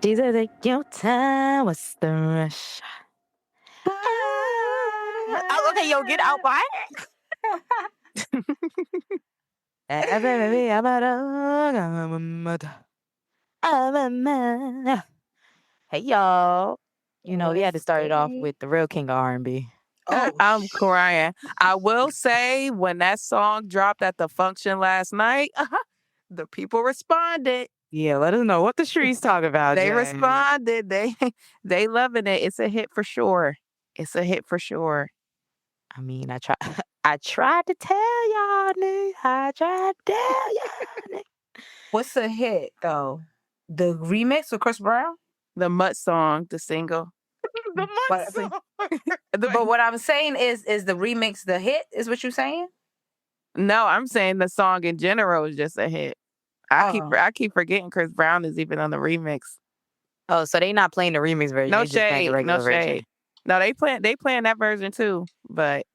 She said, take your time. What's the rush? Oh, okay, yo, get out, boy. Hey, y'all. You know, we had to start it off with the real king of R&B. Oh, I'm crying. I will say, when that song dropped at the function last night, the people responded. Yeah, let us know what the streets talk about. They Jay. responded. They loving it. It's a hit for sure. It's a hit for sure. I mean, I tried to tell y'all, nigga. I tried to tell y'all, nigga. what's a hit though? The remix with Chris Brown? The Mutt song, the single. The But- song. But what I'm saying is the remix the hit? Is what you're saying? No, I'm saying the song in general is just a hit. I keep forgetting Chris Brown is even on the remix. Oh, so they not playing the remix version. No they just playing the shade. regular No version. shade. No, they playing that version too. But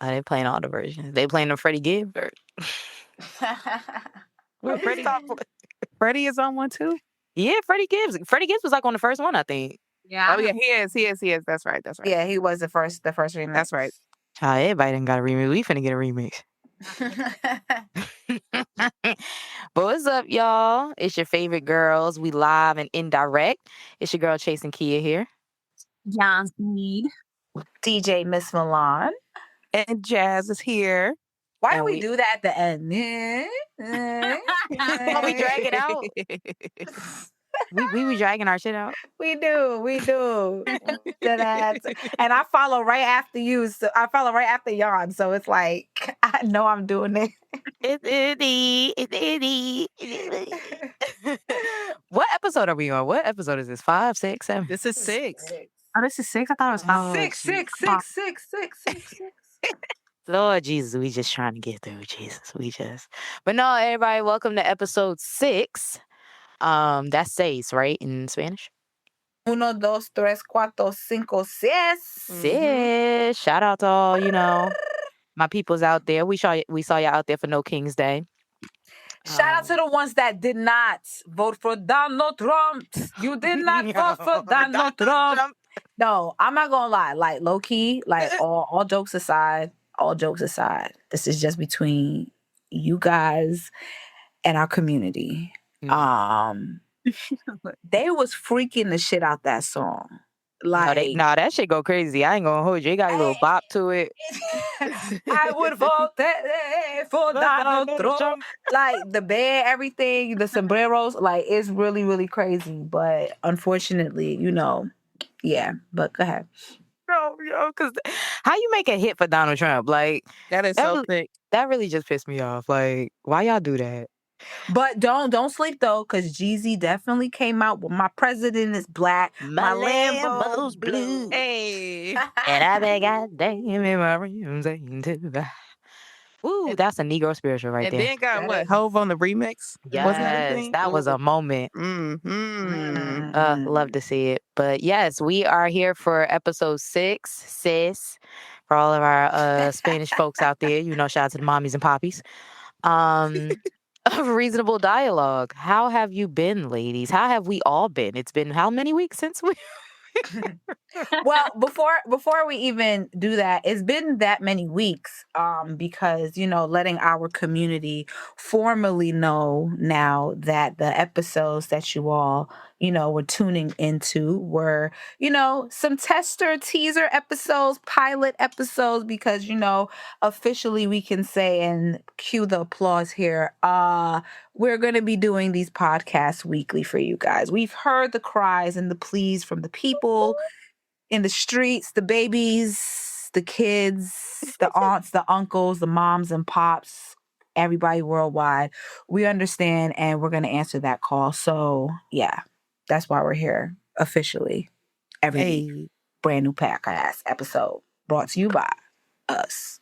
They playing all the versions. They playing the Freddie Gibbs version. Freddie is on one too. Yeah, Freddie Gibbs. Freddie Gibbs was like on the first one, I think. Yeah. Oh yeah, he is. That's right. Yeah, he was the first remix. That's right. Everybody done got a remix. We finna get a remix. But what's up, y'all? It's your favorite girls. We live and indirect. It's your girl Chasing Kia here. Johnson. DJ Miss Milan. And Jazz is here. Why And do we we- do that at the end? When we drag it out, we be dragging our shit out. We do. And I follow right after you. So I follow right after Jan. So it's like I know I'm doing it. What episode are we on? What episode is this? 5, 6, 7? This is 6. Oh, this is 6? I thought it was 5. Six. Lord Jesus, we just trying to get through, Jesus. But no, everybody, welcome to episode 6. That's 6, right, in Spanish? 1, 2, 3, 4, 5, 6. 6. Shout out to all, my peoples out there. We saw y'all out there for No King's Day. Shout out to the ones that did not vote for Donald Trump. You did not vote for Donald Trump. No, I'm not gonna lie. Like low key, like all jokes aside, this is just between you guys and our community. They was freaking the shit out that song. Like, that shit go crazy. I ain't gonna hold you. It got a little bop to it. I would vote for Donald Trump. Like the bed, everything, the sombreros, like it's really, really crazy. But unfortunately, yeah. But go ahead. Because how you make a hit for Donald Trump? Like That is so thick. that really just pissed me off. Like, why y'all do that? But don't sleep though, because Jeezy definitely came out with "My President is Black, My Lambo's Blue." Hey. And I bet goddamn in my rims ain't too bad. Ooh, that's a Negro spiritual right And there. then got That what? is- Hove on the remix? Yes, that was a moment. Mm-hmm. Love to see it. But yes, we are here for episode 6, sis. For all of our Spanish folks out there, shout out to the mommies and poppies. A reasonable dialogue. How have you been, ladies? How have we all been? It's been how many weeks since we? Well, before we even do that, it's been that many weeks because letting our community formally know now that the episodes that you all were tuning into were some tester teaser episodes, pilot episodes, because officially we can say, and cue the applause here, we're going to be doing these podcasts weekly for you guys. We've heard the cries and the pleas from the people in the streets, the babies, the kids, the aunts, the uncles, the moms and pops, everybody worldwide. We understand, and we're going to answer that call. So, yeah, that's why we're here officially every week. Brand new podcast episode brought to you by us.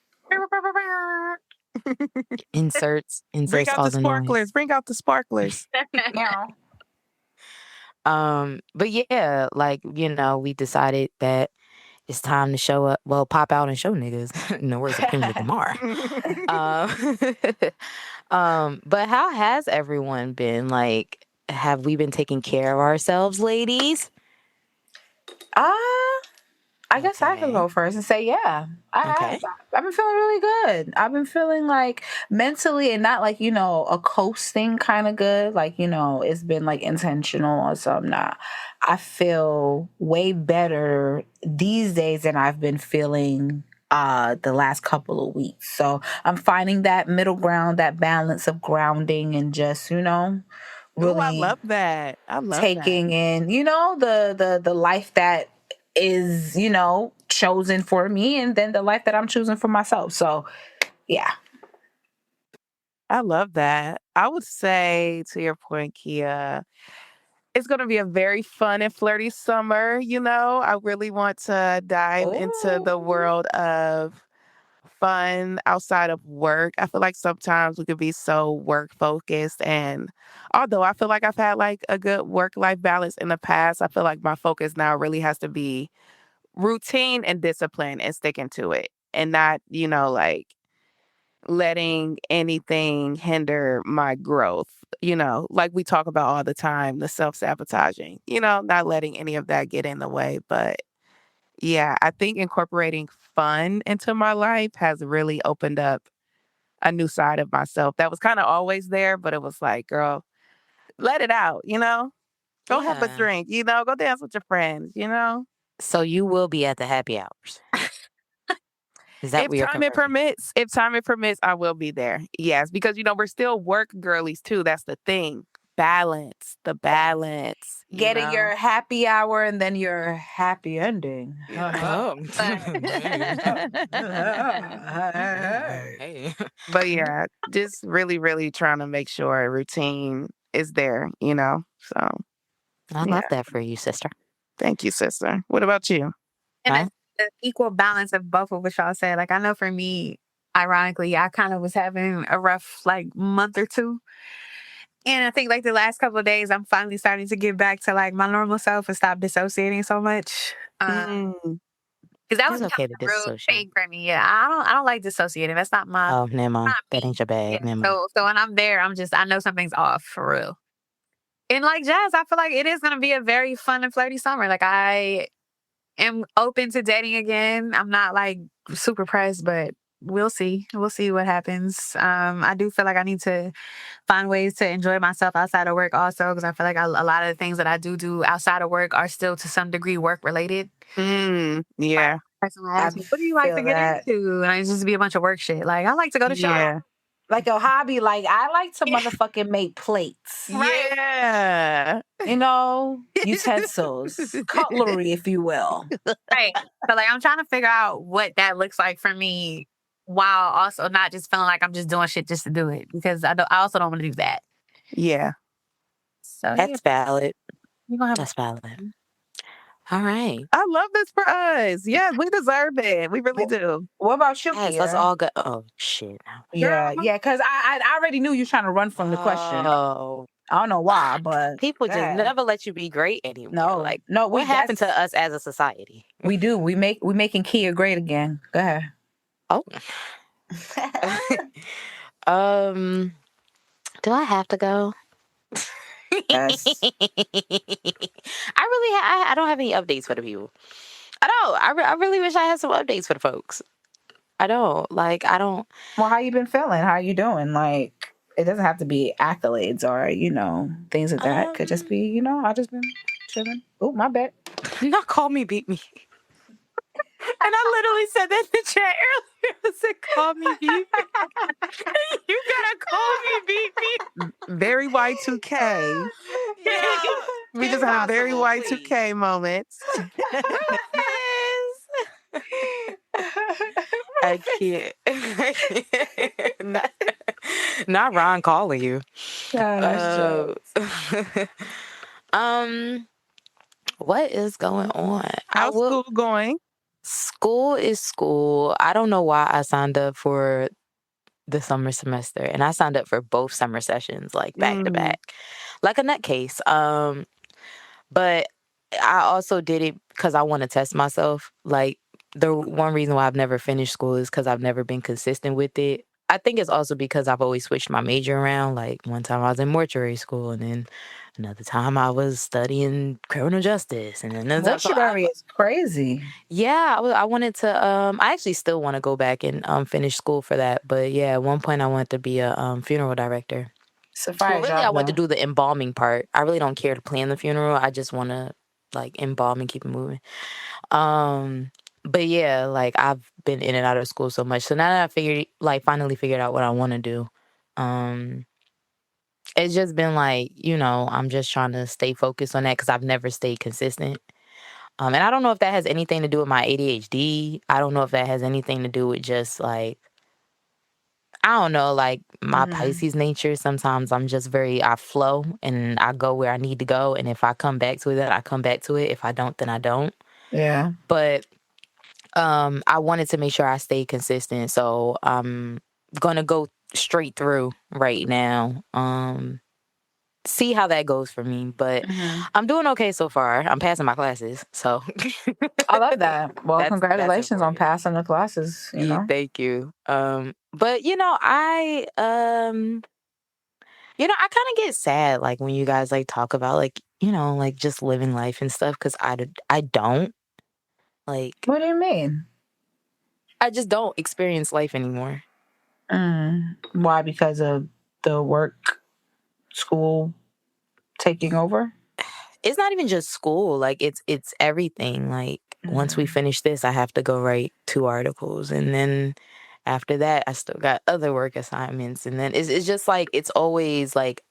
Inserts Bring out all the the sparklers. noise. Bring out the sparklers. But yeah, we decided that it's time to show up. Well, pop out and show niggas. In the words of Kendrick Lamar. But how has everyone been? Like, have we been taking care of ourselves, ladies? I guess I could Okay. go first and say, yeah, I Okay. have. I've been feeling really good. I've been feeling like mentally and not like, a coasting kind of good. Like, it's been like intentional or something. Nah, I feel way better these days than I've been feeling the last couple of weeks. So I'm finding that middle ground, that balance of grounding and just, Oh, I really love that. I love that. taking in, the life that is, chosen for me and then the life that I'm choosing for myself. So, yeah. I love that. I would say, to your point, Kia, it's going to be a very fun and flirty summer. I really want to dive into the Oh. world of fun outside of work. I feel like sometimes we could be so work focused. And although I feel like I've had like a good work life balance in the past, I feel like my focus now really has to be routine and discipline and sticking to it and not, like letting anything hinder my growth, like we talk about all the time, the self-sabotaging, not letting any of that get in the way. But yeah, I think incorporating fun into my life has really opened up a new side of myself that was kind of always there, but it was like, girl, let it out, Go have a Yeah. drink, go dance with your friends. So you will be at the happy hours. Is that If what you're time it confirming? permits, I will be there. Yes, because we're still work girlies too. That's the thing. Balance, the balance, Getting your happy hour and then your happy ending. Oh. Hey. Hey. But yeah, just really, really trying to make sure a routine is there. So I yeah, love that for you, sister. thank you, sister. What about you? And Huh? it's the equal balance of both of what y'all said. Like I know for me, ironically, I kind of was having a rough like month or two. And I think like the last couple of days, I'm finally starting to get back to like my normal self and stop dissociating so much. Mm, Because that was It's okay becoming to a real dissociate. thing for me. Yeah, I don't like dissociating. That's not my Oh, never mind. not That me. ain't your Yeah. bag. Never mind. So when I'm there, I know something's off for real. And like Jazz, I feel like it is gonna be a very fun and flirty summer. Like I am open to dating again. I'm not like super pressed, but we'll see. We'll see what happens. I do feel like I need to find ways to enjoy myself outside of work also because I feel like a lot of the things that I do outside of work are still to some degree work related. yeah, Like someone I asked me, "What do you like to feel get that. into?" And it's just be a bunch of work shit. Like I like to go to shows. yeah, Like a hobby, like I like to motherfucking make plates. Right. yeah, Utensils, cutlery, if you will. Right. So like I'm trying to figure out what that looks like for me while also not just feeling like I'm just doing shit just to do it because I also don't want to do that. yeah. So yeah, That's valid. we're gonna have That's valid. All right. I love this for us. Yeah, we deserve it. We really Wh- do. What about you, Yes, let's Kia? all go. Oh, shit. Yeah, Girl, yeah, because I already knew you trying to run from the question. Oh, I don't know why, but people go just ahead. never let you be great anymore. No, Like, no, what happened to us as a society? we do. We making Kia great again. Go ahead. Oh. Do I have to go? Yes. I don't have any updates for the people. I don't. I really wish I had some updates for the folks. I don't. Like, I don't. Well, how you been feeling? How you doing? Like, it doesn't have to be accolades or things like that. Could just be I just been chilling. Oh, my bad. Not call me, beat me. And I literally said that in the chat earlier. I said, call me, beat me. You gotta call me, beat me. very Y2K. We just had a very Y2K moment. I can't. not Ron calling you. Gosh, What is going on? How's school going? School is school. I don't know why I signed up for the summer semester, and I signed up for both summer sessions, like back to back, like a nutcase. But I also did it because I want to test myself. Like the one reason why I've never finished school is because I've never been consistent with it. I think it's also because I've always switched my major around. Like one time I was in mortuary school, and then Another time I was studying criminal justice, and another time. Mortuary is crazy. Yeah, I wanted to. I actually still want to go back and finish school for that. But yeah, at one point I wanted to be a funeral director. It's a fire Well, really, job, I want to though. do the embalming part. I really don't care to plan the funeral. I just want to like embalm and keep it moving. Um, but yeah, like I've been in and out of school so much. So now that I finally figured out what I want to do, um, it's just been like, I'm just trying to stay focused on that because I've never stayed consistent. And I don't know if that has anything to do with my ADHD. I don't know if that has anything to do with just like, I don't know, like my Mhm. Pisces nature. Sometimes I flow and I go where I need to go. And if I come back to it, then I come back to it. If I don't, then I don't. Yeah. But I wanted to make sure I stayed consistent. So I'm gonna go straight through right now. See how that goes for me. But Mhm. I'm doing okay so far. I'm passing my classes. So I love that. Well, that's congratulations on important. passing the classes, you know? Thank you. But I kind of get sad like when you guys like talk about like, like just living life and stuff cuz I don't like What do you mean? I just don't experience life anymore. Why? Because of the work, school taking over? It's not even just school, like it's everything. Like once we Mhm. finish this, I have to go write 2 articles and then after that I still got other work assignments and then it's just like it's always like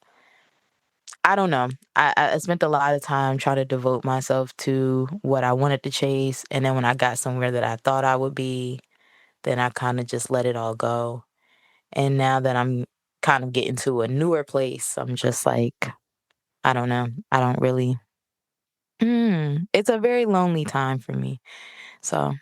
I don't know. I spent a lot of time trying to devote myself to what I wanted to chase. And then when I got somewhere that I thought I would be, then I kind of just let it all go. And now that I'm kind of getting to a newer place, I'm just like, I don't know. I don't really. It's a very lonely time for me. So,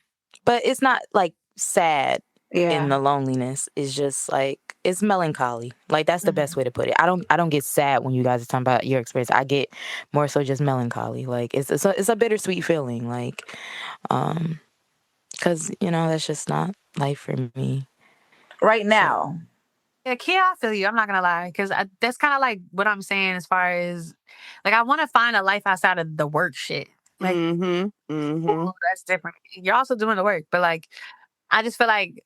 but it's not like sad in Yeah. the loneliness. It's just like it's melancholy. Like that's the best Mhm. way to put it. I don't get sad when you guys are talking about your experience. I get more so just melancholy. Like it's a bittersweet feeling. Like um because that's just not life for me. Right So now. Yeah, Kia, I feel you. I'm not gonna lie, because that's kind of like what I'm saying as far as like I want to find a life outside of the work shit. Like, Mhm. Mhm. oh, that's different. You're also doing the work, but like I just feel like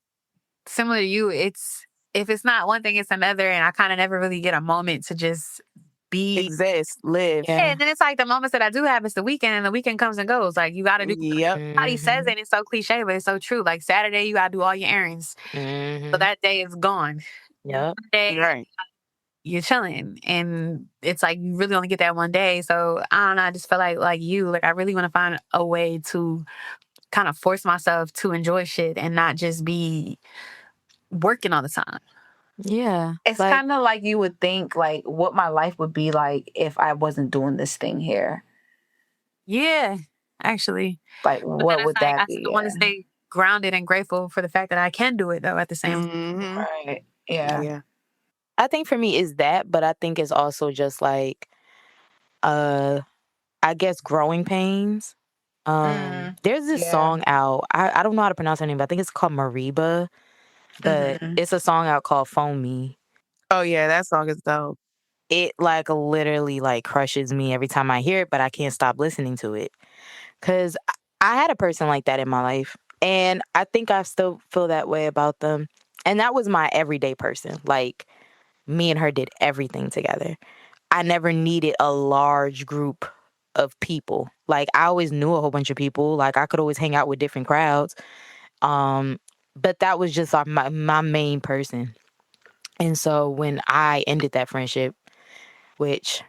similar to you, it's if it's not one thing, it's another, and I kind of never really get a moment to just be. Exist, live. Yeah, yeah. and then it's like the moments that I do have is the weekend, and the weekend comes and goes. Like you got to do. Yep. Everybody says Mhm. it, it's so cliche, but it's so true. Like Saturday, you got to do all your errands, so Mhm. that day is gone. Yep. Monday, Right. you're chilling, and it's like you really only get that one day. So I don't know. I just feel like you, like I really want to find a way to kind of force myself to enjoy shit and not just be working all the time. Yeah. It's Like kind of like you would think like what my life would be like if I wasn't doing this thing here. Yeah, actually. Like But then what it's would like that I be? still want to Yeah. stay grounded and grateful for the fact that I can do it though at the same time. Mhm. Right. Yeah. Yeah. I think for me is that, but I think it's also just like uh I guess growing pains. Mm. There's this Yeah. song out. I don't know how to pronounce her name, but I think it's called Mariba. But Mhm. it's a song out called Phone Me. Oh yeah, that song is dope. It like literally like crushes me every time I hear it, but I can't stop listening to it. Cause I had a person like that in my life. And I think I still feel that way about them. And that was my everyday person. Like me and her did everything together. I never needed a large group of people. Like I always knew a whole bunch of people. Like I could always hang out with different crowds. Um, but that was just like my main person. And so when I ended that friendship, which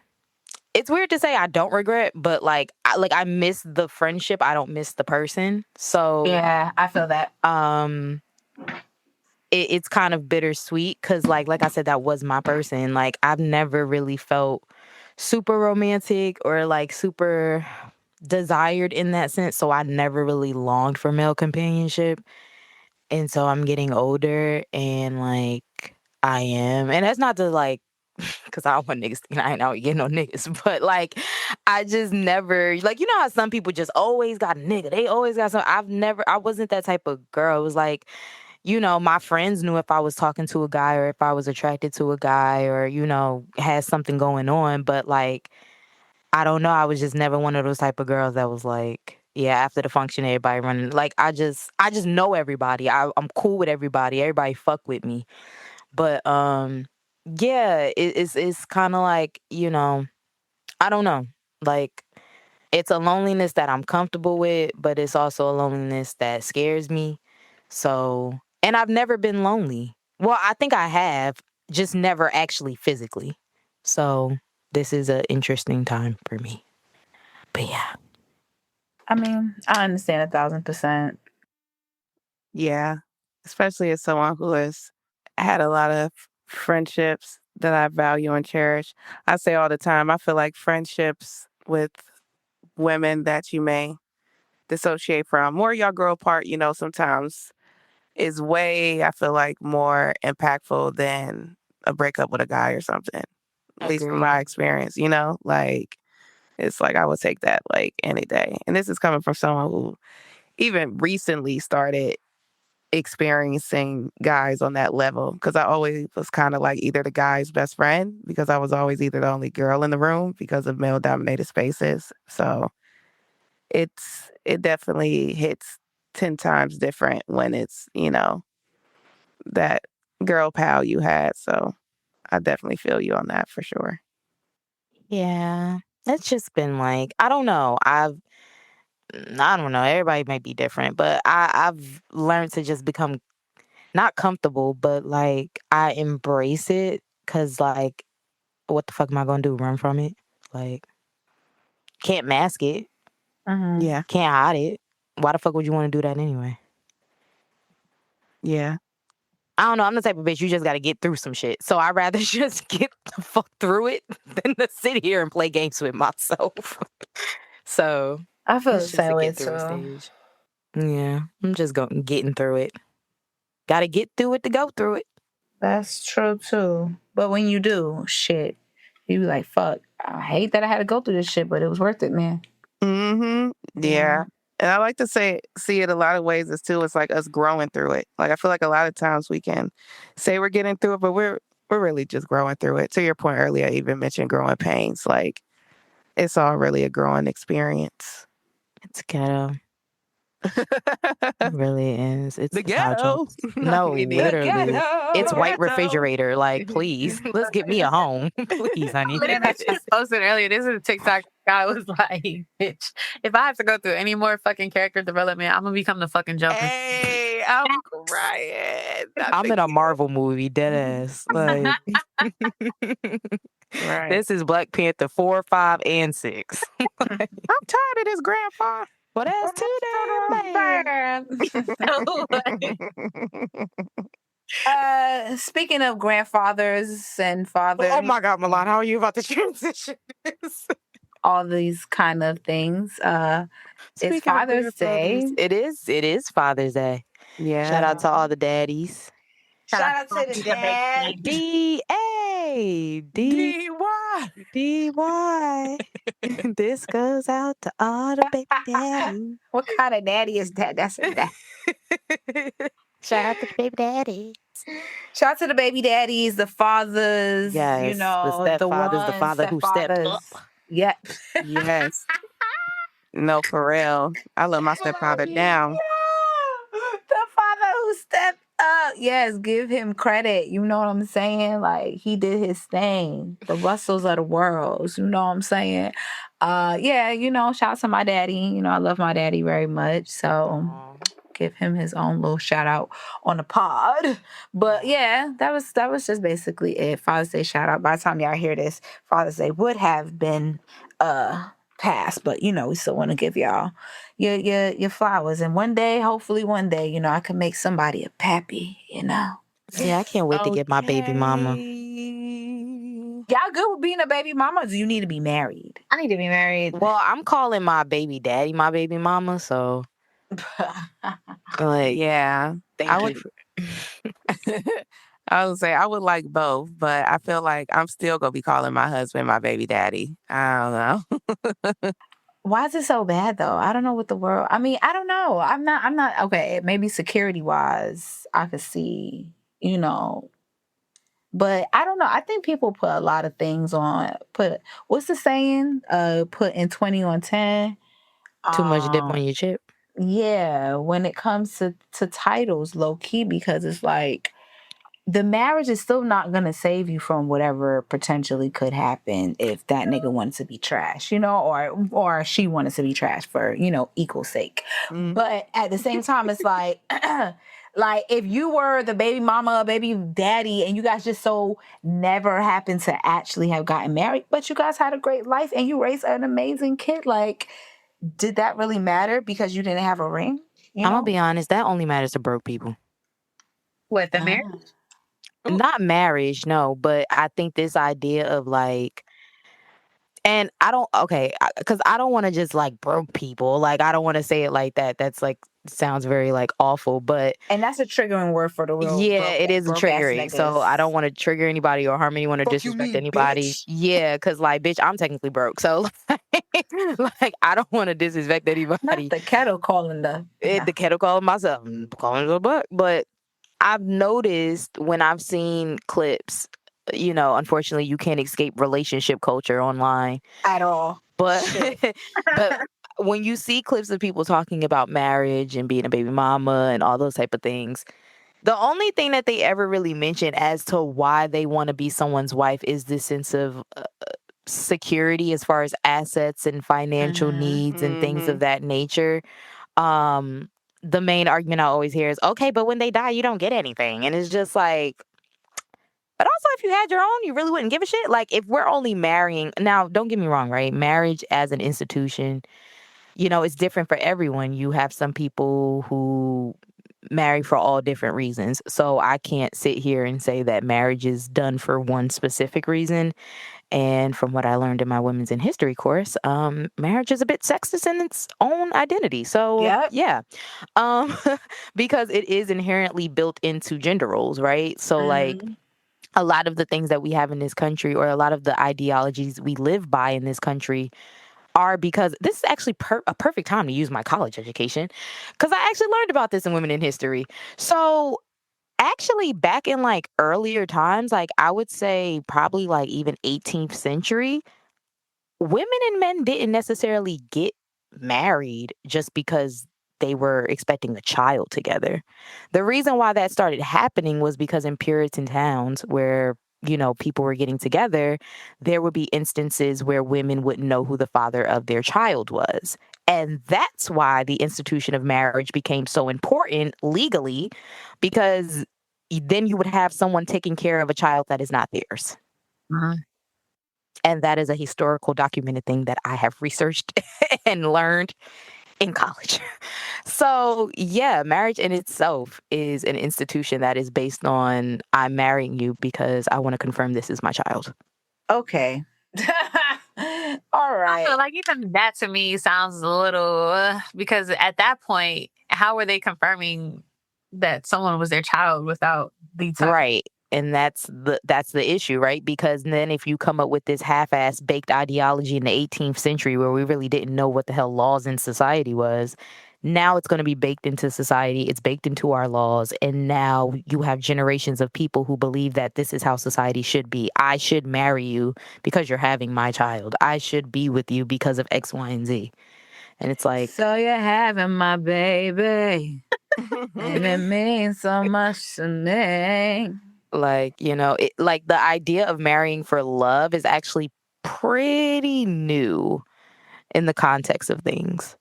it's weird to say I don't regret, but I miss the friendship. I don't miss the person. So Yeah, I feel that. um it's kind of bittersweet because like I said, that was my person. Like I've never really felt super romantic or like super desired in that sense. So I never really longed for male companionship. And so I'm getting older and like I am. And that's not to like because I don't want niggas thinking I ain't out getting no niggas. But like I just never like how some people just always got a nigga. They always got some I wasn't that type of girl. It was like my friends knew if I was talking to a guy or if I was attracted to a guy or, had something going on. But like I don't know. I was just never one of those type of girls that was like, yeah, after the function, everybody running. Like I just know everybody. I'm cool with everybody. Everybody fuck with me. But yeah, it's kind of like, I don't know. Like it's a loneliness that I'm comfortable with, but it's also a loneliness that scares me. So, and I've never been lonely. Well, I think I have, just never actually physically. So, this is an interesting time for me. But yeah. I mean, I understand 1,000%. Yeah. Especially as someone who has had a lot of friendships that I value and cherish. I say all the time, I feel like friendships with women that you may dissociate from, or y'all grow apart, sometimes is way, I feel like, more impactful than a breakup with a guy or something. At least from my Agree. experience, like it's like I would take that like any day. And this is coming from someone who even recently started experiencing guys on that level because I always was kind of like either the guy's best friend because I was always either the only girl in the room because of male dominated spaces. So it definitely hits 10 times different when it's, that girl pal you had. So I definitely feel you on that for sure. Yeah. It's just been like, I don't know. I don't know. Everybody might be different, but I've learned to just become not comfortable, but like I embrace it because like, what the fuck am I gonna do? Run from it? Like, can't mask it, Mm-hmm. Yeah. can't hide it. Why the fuck would you want to do that anyway? Yeah. I don't know. I'm the type of bitch you just got to get through some shit. So I'd rather just get the fuck through it than to sit here and play games with myself. So I feel the it's just a same way get through it too. stage. Yeah, I'm just getting through it. Got to get through it to go through it. That's true too. But when you do, shit, you be like, fuck, I hate that I had to go through this shit, but it was worth it, man. Mm-hmm. Yeah. And I like to see it a lot of ways as too. It's like us growing through it. Like I feel like a lot of times we can say we're getting through it, but we're really just growing through it. To your point earlier, I even mentioned growing pains. Like it's all really a growing experience. It's ghetto. It really is. It's The how ghetto. No, literally. It's white Ghetto. refrigerator. Like, please, let's get me a home. Please, honey. Man, I just posted earlier. This is a TikTok guy was like, bitch, if I have to go through any more fucking character development, I'm gonna become the fucking Joker. Hey, I'm crying. I'm in a Marvel movie, dead ass. Like, Right. this is Black Panther 4, 5, and 6. I'm tired of this, Grandpa. Well, that's too damn bad. Speaking of grandfathers and fathers, Oh my God, Milan, how are you about to transition this? all these kind of things. It's Speaking of Father's Day. grandfathers, it is Father's Day. Yeah. Shout out to all the daddies. Shout out to the dad. D-A, D-Y. D-Y. This goes out to all the baby daddies. What kind of daddy is that? That's a dad. Shout out to the baby daddies. Shout out to the baby daddies, the fathers, Yes, the stepfathers, the father who stepped up. Yeah. Yes. No, for real. I love my stepfather down. The father who stepped up. Yes, give him credit. You know what I'm saying? Like he did his thing. The Russells of the world. You know what I'm saying? Yeah, shout out to my daddy. I love my daddy very much. So give him his own little shout out on the pod. But yeah, that was just basically it. Father's Day shout out. By the time y'all hear this, Father's Day would have been past, but we still want to give y'all your flowers. And hopefully one day, I can make somebody a pappy, Yeah, I can't wait to get my baby mama. Y'all good with being a baby mama, or do you need to be married? I need to be married. Well, I'm calling my baby daddy my baby mama, so like, Yeah. thank you. I would say I would like both, but I feel like I'm still gonna be calling my husband my baby daddy. I don't know. Why is it so bad though? I don't know what the world. I mean, I don't know. I'm not okay. Maybe security wise, I could see, But I don't know. I think people put a lot of things on. What's the saying? Putting 20 on 10. Too much dip on Um, your chip. yeah, when it comes to titles, low key, because it's like the marriage is still not gonna save you from whatever potentially could happen if that nigga wanted to be trash, or she wanted to be trash for, equal sake. But at the same time, it's like like if you were the baby mama, baby daddy, and you guys just so never happened to actually have gotten married, but you guys had a great life and you raised an amazing kid, like, did that really matter because you didn't have a ring? I'm gonna be honest, that only matters to broke people. What, the marriage? Not marriage, no, but I think this idea of like, and I don't, okay, because I don't want to just like broke people. Like, I don't want to say it like that. That's like, sounds very like awful, but And that's a triggering word for the real yeah, it is broke ass triggering. So I don't want to trigger anybody or harm anyone or disrespect anybody. Yeah, because like, bitch, I'm technically broke. So like, I don't want to disrespect Not anybody. the kettle calling The kettle calling myself, calling it a buck. But I've noticed when I've seen clips, unfortunately, you can't escape relationship culture online. at all. But Shit. but when you see clips of people talking about marriage and being a baby mama and all those type of things, the only thing that they ever really mention as to why they want to be someone's wife is this sense of security as far as assets and financial needs and things of that nature. Um, the main argument I always hear is, okay, but when they die, you don't get anything. And it's just like, but also if you had your own, you really wouldn't give a shit. Like if we're only marrying, now don't get me wrong, right? Marriage as an institution, it's different for everyone. You have some people who marry for all different reasons. So I can't sit here and say that marriage is done for one specific reason. And from what I learned in my women's in history course, marriage is a bit sexist in its own identity. So Yep. yeah, because it is inherently built into gender roles, right? So like a lot of the things that we have in this country, or a lot of the ideologies we live by in this country, are because this is actually a perfect time to use my college education, because I actually learned about this in women in history. So actually, back in like earlier times, like I would say probably like even 18th century, women and men didn't necessarily get married just because they were expecting a child together. The reason why that started happening was because in Puritan towns where, people were getting together, there would be instances where women wouldn't know who the father of their child was. And that's why the institution of marriage became so important legally, because then you would have someone taking care of a child that is not theirs. And that is a historical documented thing that I have researched and learned in college. So, yeah, marriage in itself is an institution that is based on I'm marrying you because I want to confirm this is my child. Okay. All I feel right. like even that to me sounds a little because at that point, how were they confirming that someone was their child without the title? Right. And that's the issue, right? Because then if you come up with this half-ass baked ideology in the 18th century where we really didn't know what the hell laws in society was, now it's going to be baked into society. It's baked into our laws. And now you have generations of people who believe that this is how society should be. I should marry you because you're having my child. I should be with you because of X, Y, and Z. And it's like, So you're having my baby. And it means so much to me. like, like the idea of marrying for love is actually pretty new in the context of things.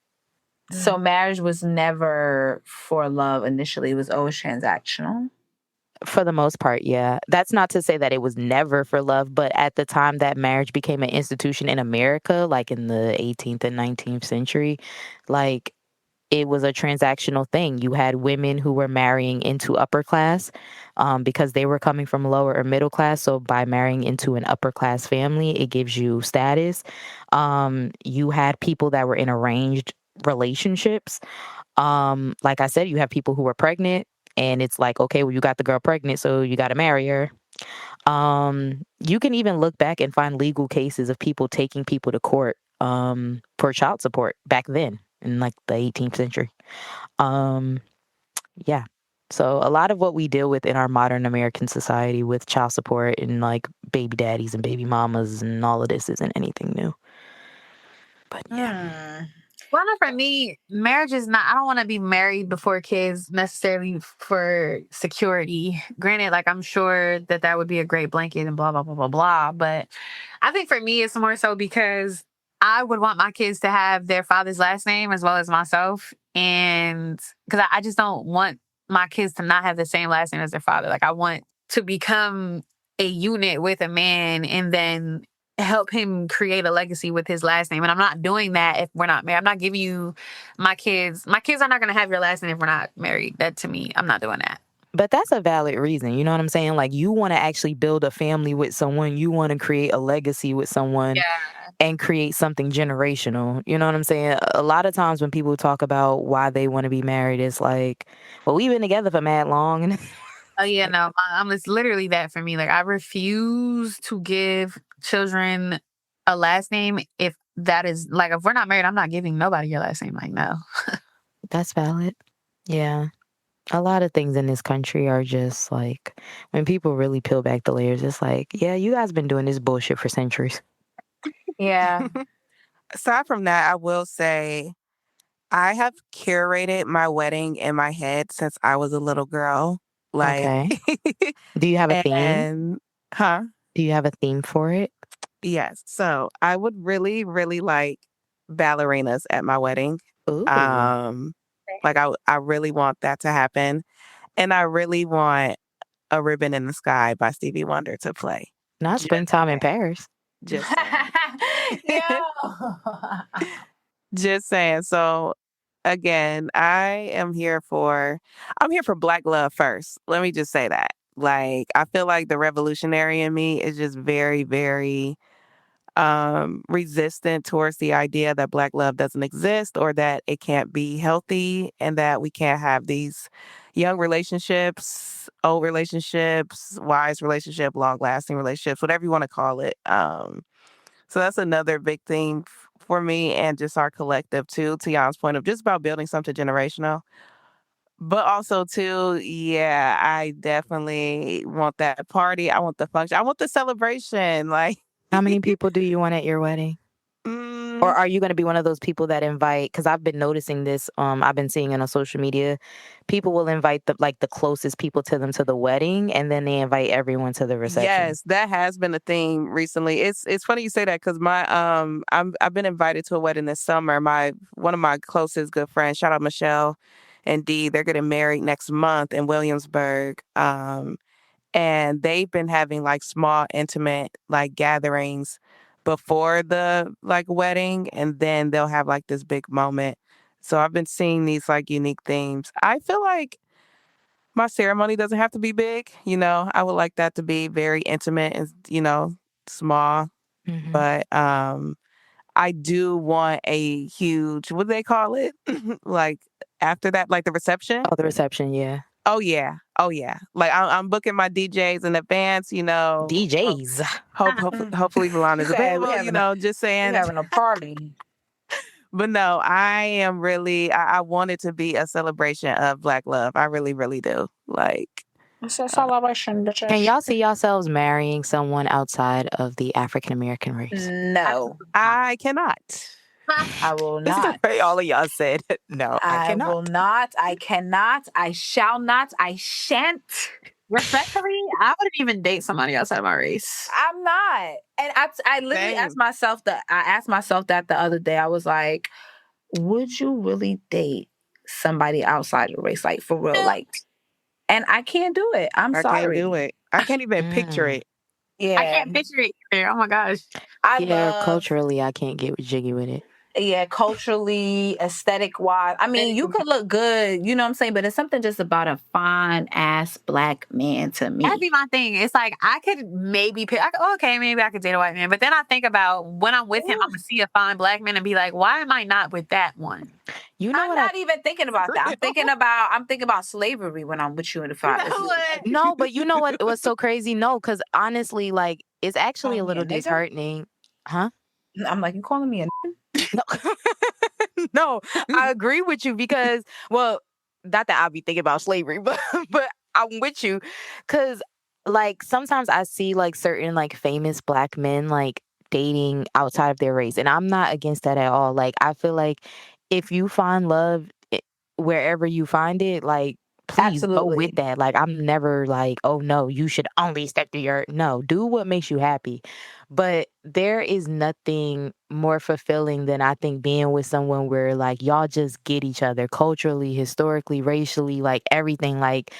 So marriage was never for love initially. It was always transactional. For the most part, yeah. That's not to say that it was never for love, but at the time that marriage became an institution in America, like in the 18th and 19th century, like it was a transactional thing. You had women who were marrying into upper class because they were coming from lower or middle class. So by marrying into an upper class family, it gives you status. You had people that were in arranged relationships. Like I said, you have people who were pregnant, and it's like, okay, well, you got the girl pregnant, so you got to marry her. You can even look back and find legal cases of people taking people to court for child support back then in like the 18th century. Yeah. So a lot of what we deal with in our modern American society with child support and like baby daddies and baby mamas and all of this isn't anything new. But yeah. Well, no, for me, marriage is not, I don't want to be married before kids necessarily for security. Granted, like, I'm sure that would be a great blanket and blah, blah, blah, blah, blah. But I think for me, it's more so because I would want my kids to have their father's last name as well as myself. And because I just don't want my kids to not have the same last name as their father. Like, I want to become a unit with a man and then help him create a legacy with his last name. And I'm not doing that if we're not married. I'm not giving you my kids. My kids are not going to have your last name if we're not married. That, to me, I'm not doing that. But that's a valid reason. You know what I'm saying? Like, you want to actually build a family with someone. You want to create a legacy with someone and create something generational. You know what I'm saying? A lot of times when people talk about why they want to be married, it's like, well, we've been together for mad long. And oh, yeah, no. It's literally that for me. Like, I refuse to give children a last name if that is, like, if we're not married, I'm not giving nobody your last name. Like, no. That's valid. Yeah. A lot of things in this country are just like, when people really peel back the layers, it's like, yeah, you guys been doing this bullshit for centuries. Yeah. Aside from that, I will say I have curated my wedding in my head since I was a little girl. Like, Okay. Do you have a theme? and Do you have a theme for it? Yes. So I would really, really like ballerinas at my wedding. Ooh. Like I really want that to happen. And I really want A Ribbon in the Sky by Stevie Wonder to play. Not Springtime in Paris. Just saying. Just saying. So again, I'm here for Black love first. Let me just say that. Like, I feel like the revolutionary in me is just very, very resistant towards the idea that Black love doesn't exist or that it can't be healthy and that we can't have these young relationships, old relationships, wise relationship, long lasting relationships, whatever you want to call it. So that's another big thing for me and just our collective too, to Jan's point of just about building something generational. But also too, yeah, I definitely want that party. I want the function. I want the celebration. Like, how many people do you want at your wedding? Or are you going to be one of those people that invite? Because I've been noticing this. I've been seeing it on social media. People will invite the closest people to them to the wedding, and then they invite everyone to the reception. Yes, that has been a theme recently. It's funny you say that because my I've been invited to a wedding this summer. One of my closest good friends, shout out Michelle and Dee, they're getting married next month in Williamsburg. And they've been having like small, intimate like gatherings before the like wedding, and then they'll have like this big moment. So I've been seeing these like unique themes. I feel like my ceremony doesn't have to be big, you know. I would like that to be very intimate and, you know, small. Mhm. But I do want a huge, what do they call it? Like after that, like the reception. Oh, the reception, yeah. Oh yeah. Like I'm booking my DJs in advance, you know. DJs. Hopefully Milan is available, you know, just saying. We're having a party. But no, I am really, I want it to be a celebration of Black love. I really, really do. Like, It's a celebration, bitches. Can y'all see yourselves marrying someone outside of the African American race? No, I cannot. I will This is not. the way all of y'all said. No, I cannot. will not. I cannot. I shall not. I shan't. Respectfully, I wouldn't even date somebody outside of my race. I'm not. And I literally Same. asked myself that. I asked myself that the other day. I was like, would you really date somebody outside your race? Like, for real? Like, and I can't do it. I'm I sorry. can't do it. I can't even picture it. Yeah. I can't picture it either. Oh my gosh. I Yeah, love, culturally, I can't get jiggy with it. yeah, culturally, aesthetic wise. I mean, you could look good, you know what I'm saying? But it's something just about a fine ass Black man to me. That'd be my thing. It's like I could maybe pick, okay, maybe I could date a white man. But then I think about when I'm with him, I'm going to see a fine Black man and be like, why am I not with that one? You know I'm what? not even thinking about that. I'm thinking about slavery when I'm with you in the five. No, but you know what was so crazy? No, because honestly, like, it's actually a Calling me little a nigga? disheartening. Huh? I'm like, you calling me a No. No, I agree with you because, well, not that I'll be thinking about slavery, but I'm with you, because like sometimes I see like certain like famous black men like dating outside of their race, and I'm not against that at all. Like I feel like if you find love wherever you find it, like please go with Absolutely. that. Like I'm never like, oh no, you should only stick to your no. Do what makes you happy. But there is nothing more fulfilling than I think being with someone where like y'all just get each other culturally, historically, racially, like everything. Like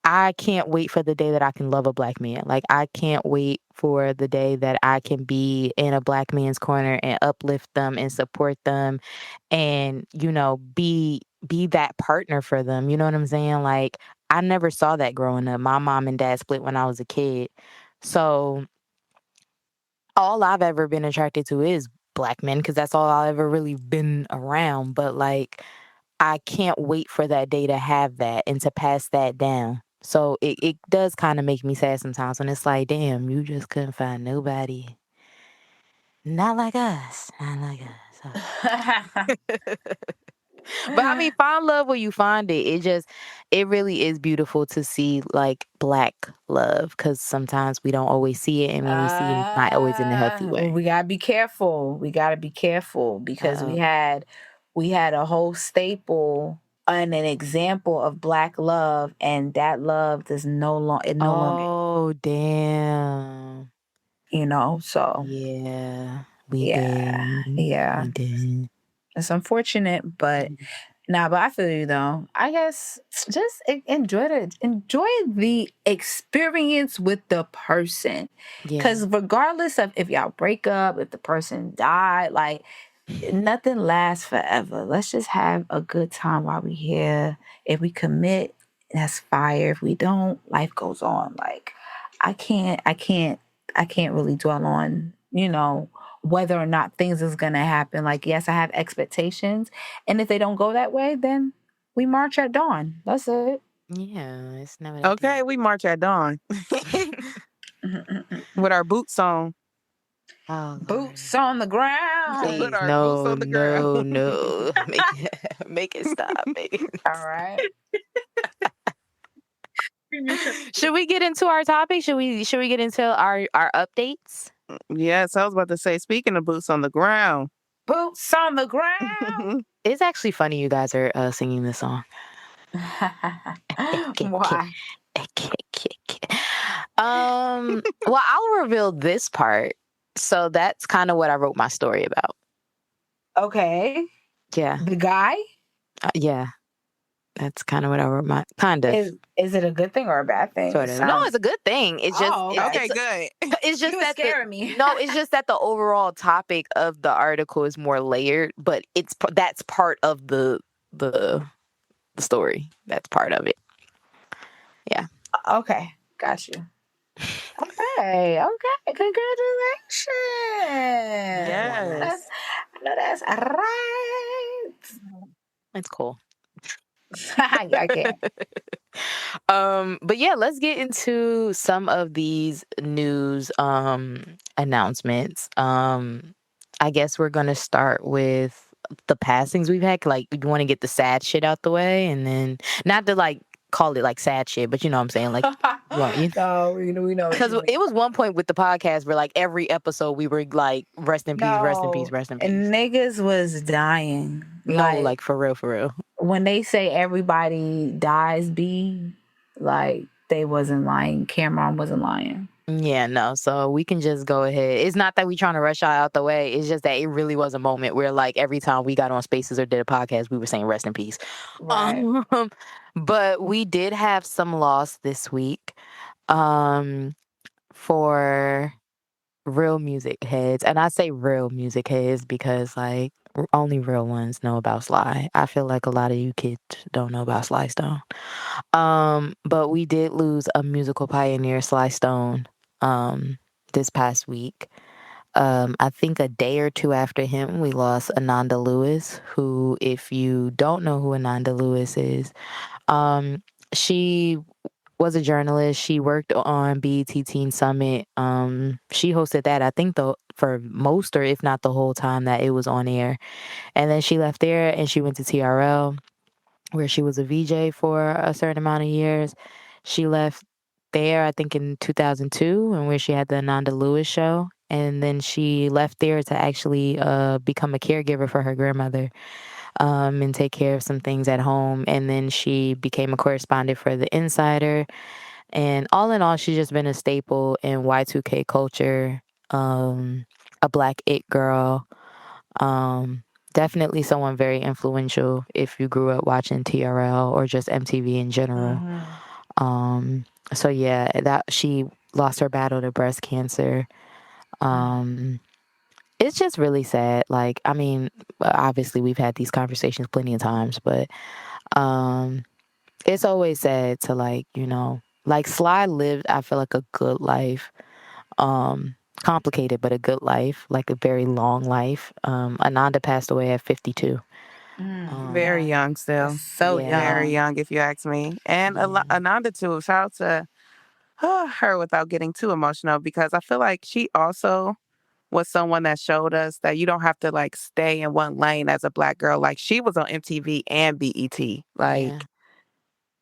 I can't wait for the day that I can love a black man. Like I can't wait for the day that I can be in a black man's corner and uplift them and support them and, be that partner for them. You know what I'm saying? Like I never saw that growing up. My mom and dad split when I was a kid. So all I've ever been attracted to is black men because that's all I've ever really been around. But like, I can't wait for that day to have that and to pass that down. So it does kind of make me sad sometimes when it's like, damn, you just couldn't find nobody. Not like us. Not like us. But I mean, find love where you find it. It really is beautiful to see like black love because sometimes we don't always see it. And when we see it, it's not always in a healthy way. We gotta be careful. We gotta be careful because Uh-oh. we had a whole staple and an example of black love, and that love does no longer Oh, damn. so Yeah, we yeah, did. yeah. We did. It's unfortunate, but but I feel you though. I guess just enjoy the experience with the person. Yeah. Cause regardless of if y'all break up, if the person died, like nothing lasts forever. Let's just have a good time while we're here. If we commit, that's fire. If we don't, life goes on. Like I can't really dwell on, whether or not things is gonna happen. Like, yes, I have expectations. And if they don't go that way, then we march at dawn. That's it. Yeah, it's never that Okay, deep. we march at dawn with our boots on. Oh, Lord. Boots on the ground. Put Please, our boots no, on the ground. no. Make it stop. All right. Should we get into our topic? Should we get into our updates? Yes, I was about to say, speaking of boots on the ground. Boots on the ground. It's actually funny you guys are singing this song. Why? Well, I'll reveal this part. So that's kind of what I wrote my story about. Okay. Yeah. The guy? Yeah. That's kind of what I wrote my kind of. Is it a good thing or a bad thing? Sort of. No, it's a good thing. It's just Okay, good. it's just You was that scaring me. no, it's just that the overall topic of the article is more layered, but that's part of the story. That's part of it. Yeah. Okay. Got you. Okay. Congratulations. Yes. I know that's right. It's cool. Yeah, I can't. But yeah, let's get into some of these news announcements. I guess we're gonna start with the passings we've had. Like, you want to get the sad shit out the way, and then not to like call it like sad shit, but you know what I'm saying, like. Well, No, we know because it was one point with the podcast where like every episode we were like, rest in peace, rest in peace, rest in peace. And niggas was dying. No, like for real. When they say everybody dies, like they wasn't lying. Cameron wasn't lying. Yeah, no. So we can just go ahead. It's not that we trying to rush y'all out the way. It's just that it really was a moment where like every time we got on Spaces or did a podcast, we were saying rest in peace. Right. But we did have some loss this week. For real music heads. And I say real music heads because like only real ones know about Sly. I feel like a lot of you kids don't know about Sly Stone. But we did lose a musical pioneer, Sly Stone, this past week. I think a day or two after him, we lost Ananda Lewis, who, if you don't know who Ananda Lewis is, she was a journalist. She worked on BET Teen Summit. She hosted that, I think, for most or if not the whole time that it was on air. And then she left there and she went to TRL. where she was a VJ for a certain amount of years. She left there, I think, in 2002, and where she had the Ananda Lewis show. And then she left there to actually become a caregiver for her grandmother and take care of some things at home. And then she became a correspondent for The Insider. And all in all, she's just been a staple in Y2K culture, a black it girl. Definitely someone very influential if you grew up watching TRL or just MTV in general. So yeah, that she lost her battle to breast cancer. It's just really sad. Like, I mean, obviously we've had these conversations plenty of times, but it's always sad to like Sly lived, I feel like, a good life. Complicated, but a good life, like a very long life. Ananda passed away at 52. Very young still. So Yeah. Very young, if you ask me. And Ananda, too. Shout out to her without getting too emotional, because I feel like she also was someone that showed us that you don't have to like stay in one lane as a black girl. Like, she was on MTV and BET. Like, Yeah.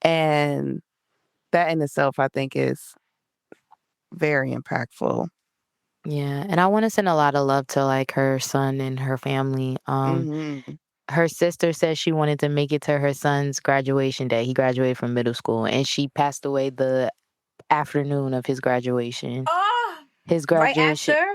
and that in itself, I think, is very impactful. Yeah, and I want to send a lot of love to like her son and her family. Her sister said she wanted to make it to her son's graduation day. He graduated from middle school, and she passed away the afternoon of his graduation. His right graduation. after?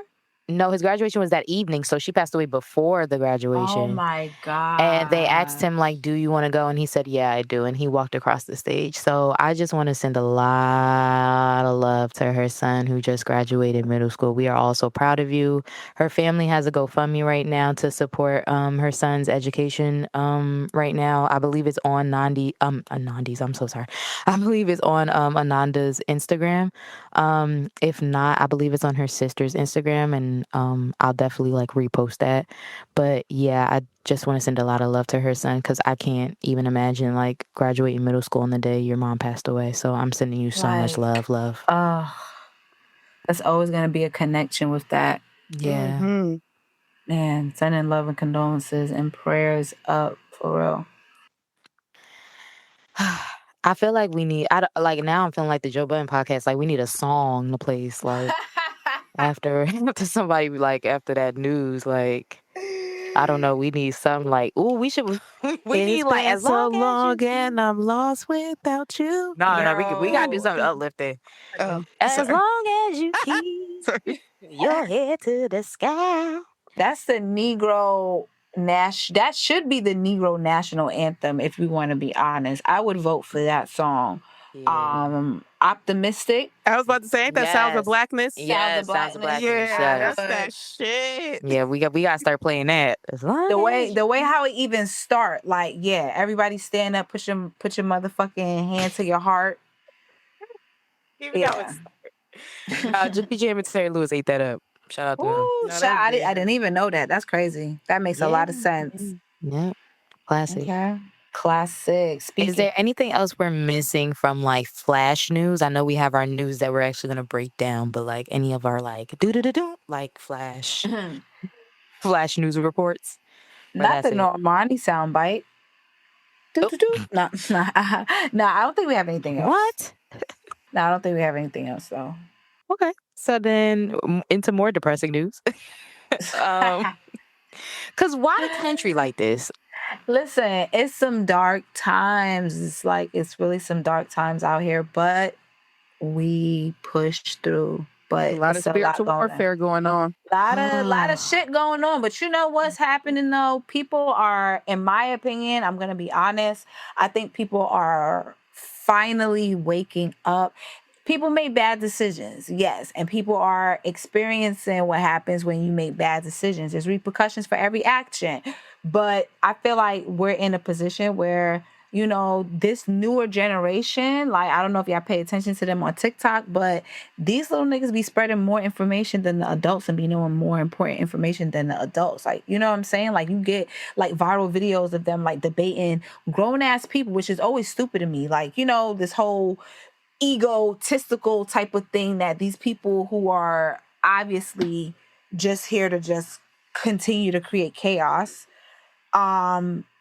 No, his graduation was that evening, so she passed away before the graduation. Oh my God. And they asked him, like, do you want to go? And he said, yeah, I do. And he walked across the stage. So I just want to send a lot of love to her son who just graduated middle school. We are all so proud of you. Her family has a GoFundMe right now to support her son's education right now. I believe it's on Nandi's, I'm so sorry. I believe it's on Ananda's Instagram. If not, I believe it's on her sister's Instagram, and I'll definitely like repost that. But yeah, I just want to send a lot of love to her son, because I can't even imagine like graduating middle school on the day your mom passed away. So I'm sending you so much love. That's always going to be a connection with that. Yeah. Man, sending love and condolences and prayers up for real. I feel like we need, like now I'm feeling like the Joe Budden podcast, like we need a song to place like after somebody like after that news, like I don't know, we need something like, ooh, we need like as long as and I'm lost without you. we gotta do something uplifting. As long as you keep your head to the sky. That's the Negro that should be the Negro national anthem, if we want to be honest. I would vote for that song. Yeah. Optimistic. I was about to say, ain't that Sounds of Blackness? Yes, Sounds of Blackness. Yeah, Yes. that's that shit. Yeah, we gotta start playing that. As long The as way how it even start, like, yeah, everybody stand up, put your motherfucking hand to your heart. Yeah. Jippy Jam and St. Louis ate that up. Shout out to them. Ooh, I didn't even know that. That's crazy. That makes a lot of sense. Yeah. Classic. Okay. Classic. Is there anything else we're missing from like flash news? I know we have our news that we're actually gonna break down, but like any of our like like flash news reports. Not the Normani soundbite. No, I don't think we have anything else. What? No, I don't think we have anything else though. Okay. So then into more depressing news. Cause why the country like this? Listen, it's some dark times. It's really some dark times out here, but we push through. But a lot of spiritual warfare going on. Lot of shit going on. But you know what's happening though? People are, in my opinion, I'm gonna be honest, I think people are finally waking up. People make bad decisions, yes, and people are experiencing what happens when you make bad decisions. There's repercussions for every action. But I feel like we're in a position where, you know, this newer generation, like, I don't know if y'all pay attention to them on TikTok, but these little niggas be spreading more information than the adults and be knowing more important information than the adults. Like, you know what I'm saying? Like, you get like viral videos of them like debating grown ass people, which is always stupid to me. Like, you know, this whole egotistical type of thing that these people who are obviously just here to just continue to create chaos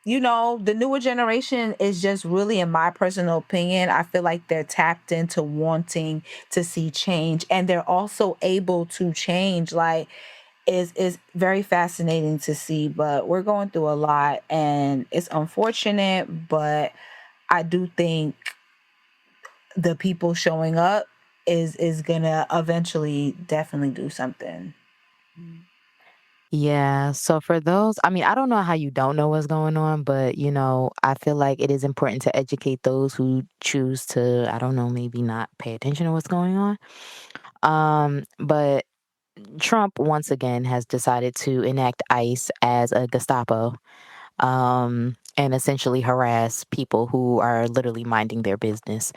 the newer generation is just really, in my personal opinion, I feel like they're tapped into wanting to see change, and they're also able to change. Like, is very fascinating to see, but we're going through a lot, and it's unfortunate, but I do think the people showing up is gonna eventually definitely do something. Yeah. So for those, I mean, I don't know how you don't know what's going on, but I feel like it is important to educate those who choose to, I don't know, maybe not pay attention to what's going on. But Trump once again has decided to enact ICE as a Gestapo, and essentially harass people who are literally minding their business,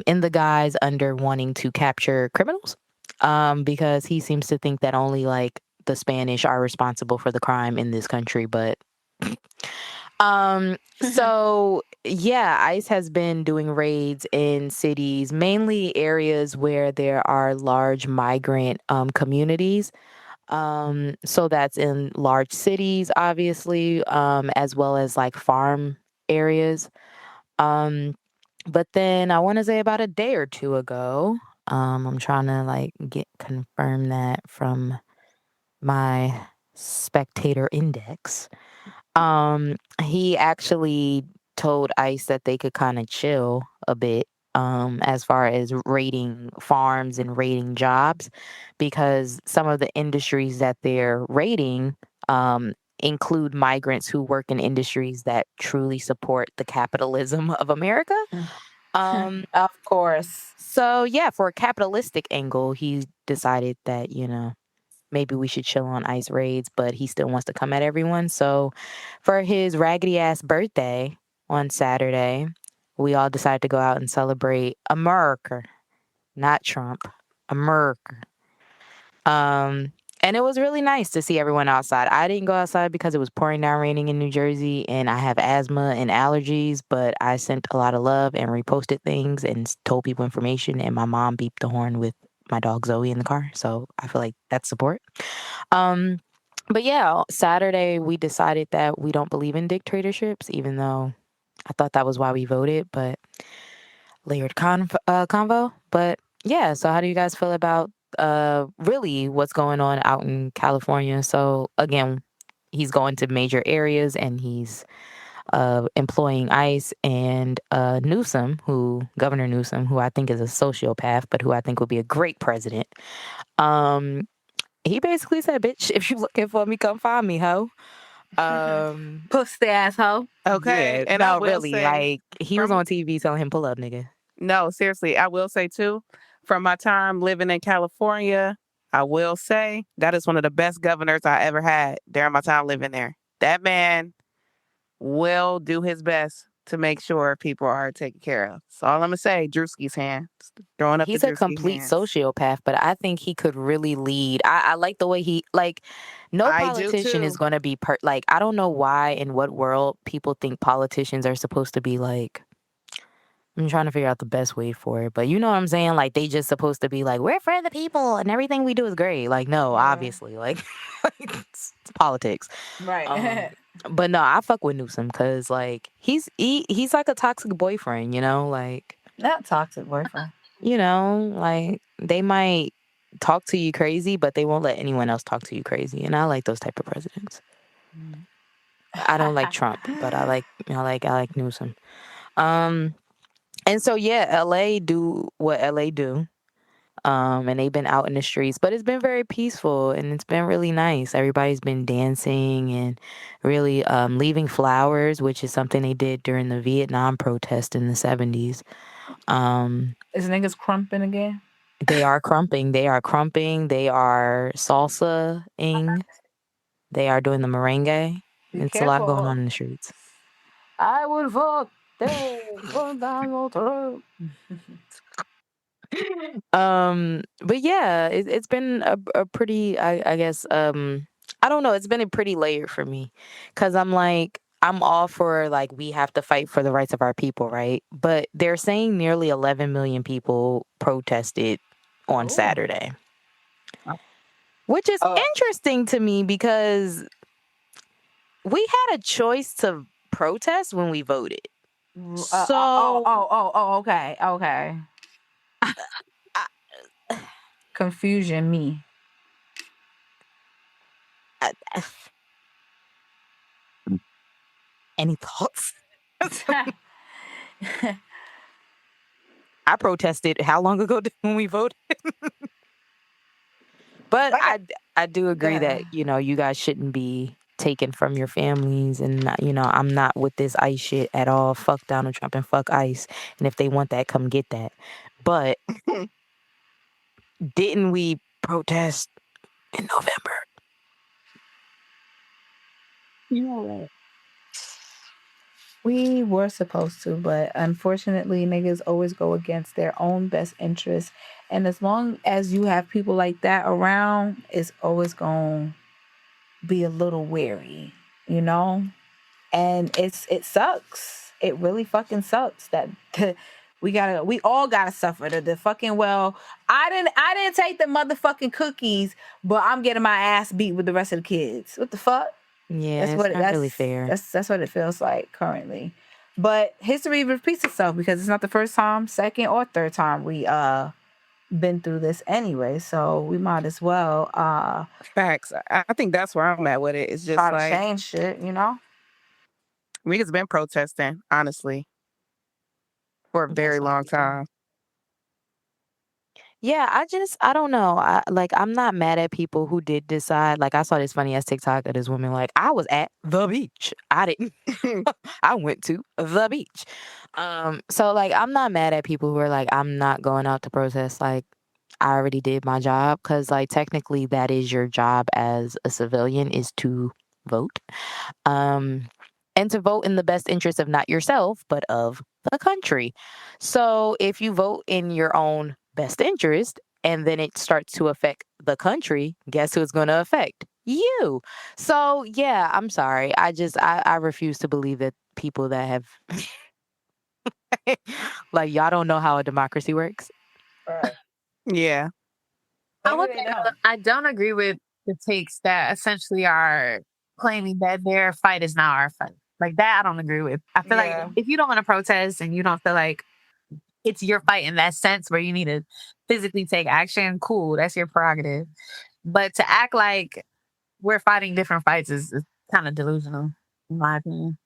in the guise under wanting to capture criminals, because he seems to think that only like the Spanish are responsible for the crime in this country, but so yeah, ICE has been doing raids in cities, mainly areas where there are large migrant communities. So that's in large cities, obviously, as well as like farm areas. Um, but then I want to say about a day or two ago, I'm trying to like get confirm that from my spectator index. He actually told ICE that they could kind of chill a bit, as far as raiding farms and raiding jobs, because some of the industries that they're raiding include migrants who work in industries that truly support the capitalism of America. Of course. So yeah, for a capitalistic angle, he decided that, maybe we should chill on ICE raids, but he still wants to come at everyone. So for his raggedy ass birthday on Saturday, we all decided to go out and celebrate America, not Trump, America. Um, and it was really nice to see everyone outside. I didn't go outside because it was pouring down raining in New Jersey and I have asthma and allergies, but I sent a lot of love and reposted things and told people information, and my mom beeped the horn with my dog Zoe in the car. So I feel like that's support. Um, but yeah, Saturday we decided that we don't believe in dictatorships, even though I thought that was why we voted, but layered convo. But yeah, so how do you guys feel about really what's going on out in California? So again, he's going to major areas and he's employing ICE, and Governor Newsom, who I think is a sociopath, but who I think would be a great president. Um, he basically said, "Bitch, if you looking for me, come find me, ho." Pussy asshole. Okay. Yeah, And I no, will really, say, like he was from on TV telling him, "Pull up, nigga." no, seriously, I will say too, from my time living in California, I will say that is one of the best governors I ever had during my time living there. That man will do his best to make sure people are taken care of. That's all I'm gonna say. Drewski's hand. Throwing up the He's a Drewski complete hands. sociopath, but I think he could really lead. I like the way he like. No I do politician is too. going to be like. I don't know why in what world people think politicians are supposed to be like. I'm trying to figure out the best way for it, but you know what I'm saying? Like they just supposed to be like, we're for the people and everything we do is great. Like no, Yeah. obviously, like it's politics. Right. But no, I fuck with Newsom because like he's like a toxic boyfriend, like. Not toxic boyfriend. Like they might talk to you crazy, but they won't let anyone else talk to you crazy. And I like those type of presidents. I don't like Trump, but I like Newsom. Um, and so yeah, LA do what LA do. And they've been out in the streets, but it's been very peaceful and it's been really nice. Everybody's been dancing and really leaving flowers, which is something they did during the Vietnam protest in the 70s. Is niggas crumping again? They are crumping. They are crumping. They are salsa-ing. They are doing the merengue. Be It's a lot going careful. on in the streets. I will fuck. Put down your throat. But yeah, it's been a pretty, I guess, I don't know. It's been a pretty layer for me, because I'm all for like we have to fight for the rights of our people, right? But they're saying nearly 11 million people protested on Saturday, which is interesting to me because we had a choice to protest when we voted. Okay. Confusion me. Any thoughts? I protested how long ago when we voted? But I do agree that, you guys shouldn't be taken from your families, and I'm not with this ICE shit at all. Fuck Donald Trump and fuck ICE. And if they want that, come get that. But didn't we protest in November? Yeah. We were supposed to, but unfortunately, niggas always go against their own best interests. And as long as you have people like that around, it's always going to be a little wary, And it sucks. It really fucking sucks that we all gotta suffer the fucking I didn't take the motherfucking cookies, but I'm getting my ass beat with the rest of the kids. What the fuck? Yeah, it's not really fair. That's what it feels like currently. But history repeats itself because it's not the first time, second or third time we been through this anyway. So we might as well Facts. I think that's where I'm at with it. It's just try to like change shit, niggas been protesting, honestly, for a very long time. Yeah, I don't know. I'm not mad at people who did decide. Like, I saw this funny ass TikTok of this woman, like, I was at the beach. I didn't. I went to the beach. So like, I'm not mad at people who are like, I'm not going out to protest. Like, I already did my job, because like technically that is your job as a civilian, is to vote. And to vote in the best interest of not yourself, but of the country. So if you vote in your own best interest and then it starts to affect the country, guess who it's going to affect? You. So yeah, I'm sorry. I refuse to believe that people that have like, y'all don't know how a democracy works. Yeah. I don't agree with the takes that essentially are claiming that their fight is not our fight. Like that, I don't agree with. I feel like if you don't want to protest and you don't feel like it's your fight in that sense where you need to physically take action, cool, that's your prerogative. But to act like we're fighting different fights is kind of delusional, in my opinion.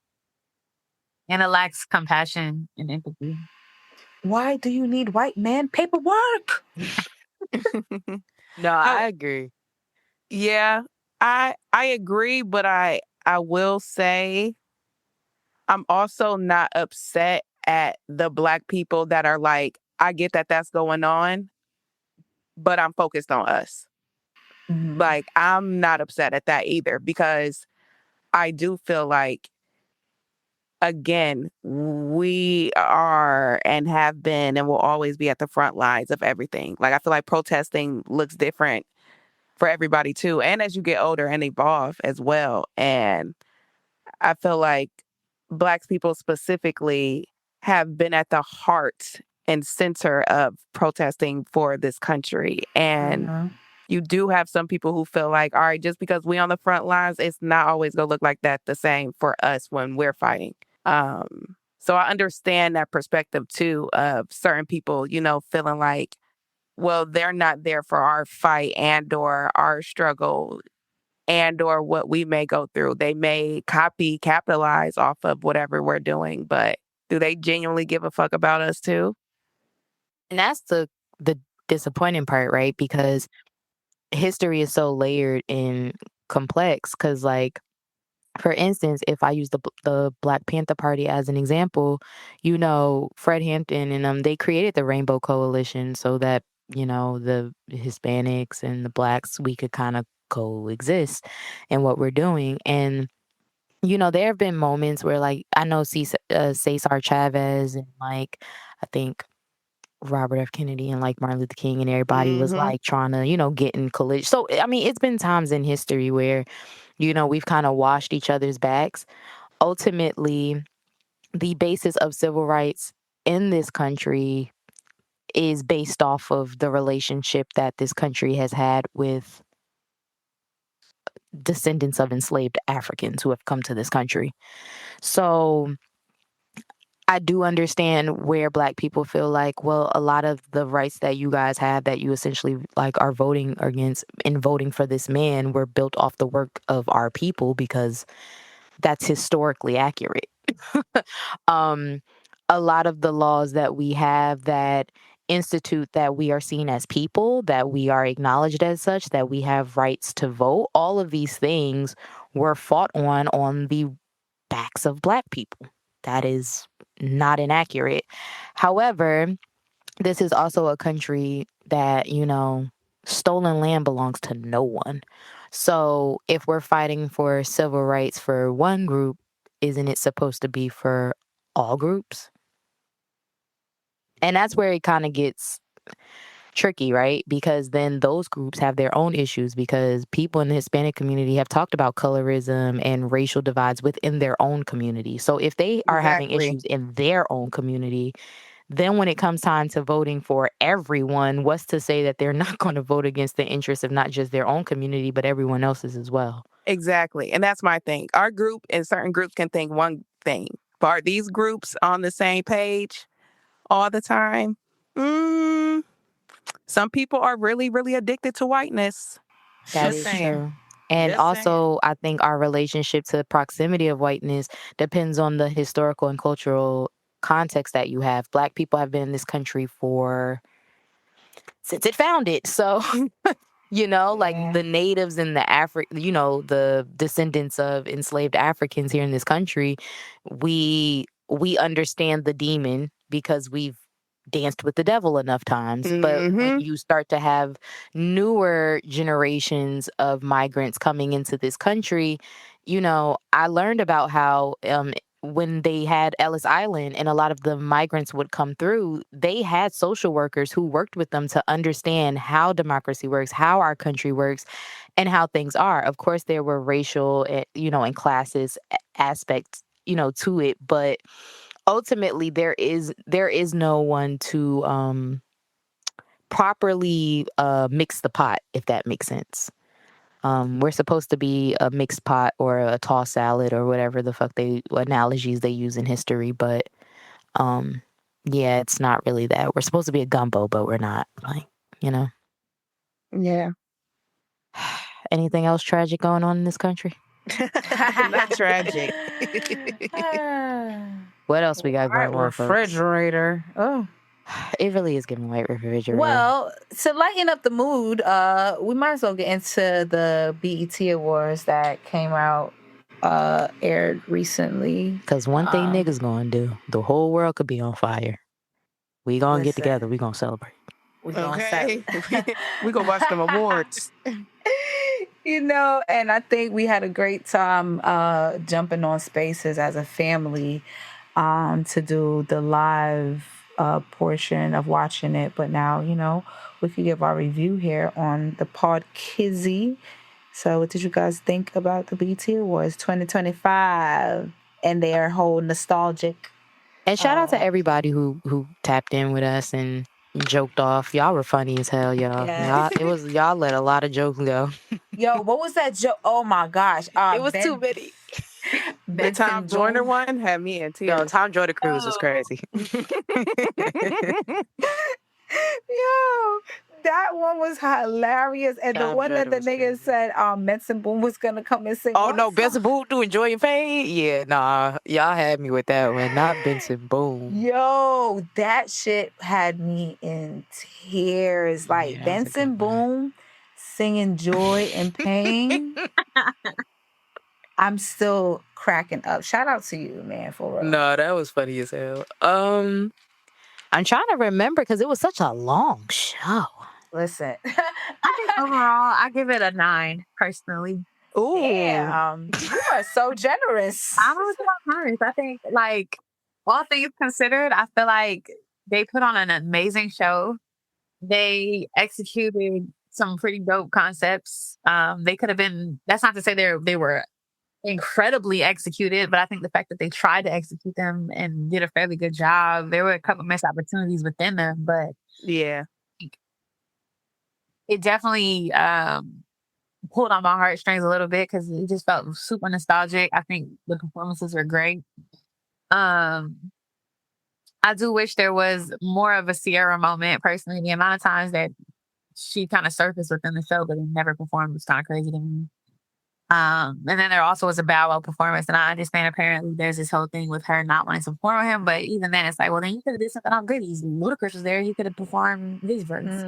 And it lacks compassion and empathy. Why do you need white man paperwork? No, I agree. Yeah, I agree, but I will say I'm also not upset at the Black people that are like, I get that that's going on, but I'm focused on us. Mhm. Like, I'm not upset at that either, because I do feel like, again, we are and have been and will always be at the front lines of everything. Like, I feel like protesting looks different for everybody too, and as you get older and evolve as well. And I feel like Black people specifically have been at the heart and center of protesting for this country. And you do have some people who feel like, all right, just because we on the front lines, it's not always gonna look like that the same for us when we're fighting. So I understand that perspective too, of certain people, feeling like, well, they're not there for our fight and or our struggle and or what we may go through. They may capitalize off of whatever we're doing, but do they genuinely give a fuck about us too? And that's the disappointing part, right? Because history is so layered and complex. Because like, for instance, if I use the Black Panther Party as an example, Fred Hampton and they created the Rainbow Coalition so that the Hispanics and the Blacks, we could kind of coexist in what we're doing. And there have been moments where, like, I know Cesar Chavez and, like, I think Robert F. Kennedy and, like, Martin Luther King and everybody was, like, trying to, get in collision. So, I mean, it's been times in history where, we've kind of washed each other's backs. Ultimately, the basis of civil rights in this country is based off of the relationship that this country has had with descendants of enslaved Africans who have come to this country. So I do understand where Black people feel like, well, a lot of the rights that you guys have that you essentially like are voting against in voting for this man were built off the work of our people because that's historically accurate. um, a lot of the laws that we have that institute that we are seen as people, that we are acknowledged as such, that we have rights to vote, all of these things were fought on the backs of Black people. That is not inaccurate. However, this is also a country that, stolen land belongs to no one. So if we're fighting for civil rights for one group, isn't it supposed to be for all groups? And that's where it kind of gets tricky, right? Because then those groups have their own issues because people in the Hispanic community have talked about colorism and racial divides within their own community. So if they are having Exactly. issues in their own community, then when it comes time to voting for everyone, what's to say that they're not going to vote against the interests of not just their own community, but everyone else's as well? Exactly. And that's my thing. Our group and certain groups can think one thing. But are these groups on the same page all the time? Some people are really, really addicted to whiteness. That Just is saying. true. And Just saying. also, I think our relationship to the proximity of whiteness depends on the historical and cultural context that you have. Black people have been in this country since it founded. So, like Yeah. the natives and the descendants of enslaved Africans here in this country, we understand the demon because we've danced with the devil enough times. But when Mm-hmm. you start to have newer generations of migrants coming into this country, I learned about how when they had Ellis Island and a lot of the migrants would come through, they had social workers who worked with them to understand how democracy works, how our country works, and how things are. Of course, there were racial, and classes aspects, to it, but ultimately there is no one to properly mix the pot, if that makes sense. We're supposed to be a mixed pot or a tossed salad or whatever the fuck analogies they use in history, but yeah, it's not really that. We're supposed to be a gumbo, but we're not. Like, Yeah. anything else tragic going on in this country? Not tragic. What else we got White going on, folks? refrigerator. Oh. It really is giving white refrigerator. Well, to lighten up the mood, we might as well get into the BET Awards that came out, aired recently. Because one thing niggas gonna do, the whole world could be on fire. We gonna get together. We gonna celebrate. We gonna Okay. We gonna watch them awards. And I think we had a great time jumping on Spaces as a family to do the live portion of watching it. But now, we could give our review here on the Pod Kizzy. So what did you guys think about the BET Awards 2025 and their whole nostalgic? And shout out to everybody who tapped in with us and joked off. Y'all were funny as hell, y'all. Yeah. Y'all let a lot of jokes go. Yo, what was that joke? Oh my gosh. It was too many. The Tom Joyner one had me in tears. Yo, Tom Joyner cruise was crazy. Yo, that one was hilarious. And the Tom one that Joyner the was nigga crazy. said Benson Boone was gonna come and sing. Oh one no, song. Benson Boone to Enjoy Your Pain? Yeah, nah. Y'all had me with that one. Not Benson Boone. Yo, that shit had me in tears. Like Yeah, that was a Benson good one. Boone singing Joy and Pain. I'm still cracking up. Shout out to you, man, for real. No, that was funny as hell. I'm trying to remember because it was such a long show. Listen. I think overall, I give it a 9 personally. Ooh. Damn, you are so generous. I'm with you. I think, like, all things considered, I feel like they put on an amazing show. They executed some pretty dope concepts. They could have been. That's not to say they were incredibly executed, but I think the fact that they tried to execute them and did a fairly good job. There were a couple missed opportunities within them, but Yeah. it definitely pulled on my heartstrings a little bit because it just felt super nostalgic. I think the performances were great. Um, I do wish there was more of a Sierra moment. Personally, the amount of times that she kind of surfaced within the show but never performed was kind of crazy to me. And then there also was a Bow Wow performance, and I understand apparently there's this whole thing with her not wanting to perform with him, but even then it's like, well, then you could have did something on Goodies. Ludacris was there, he could have performed his verse.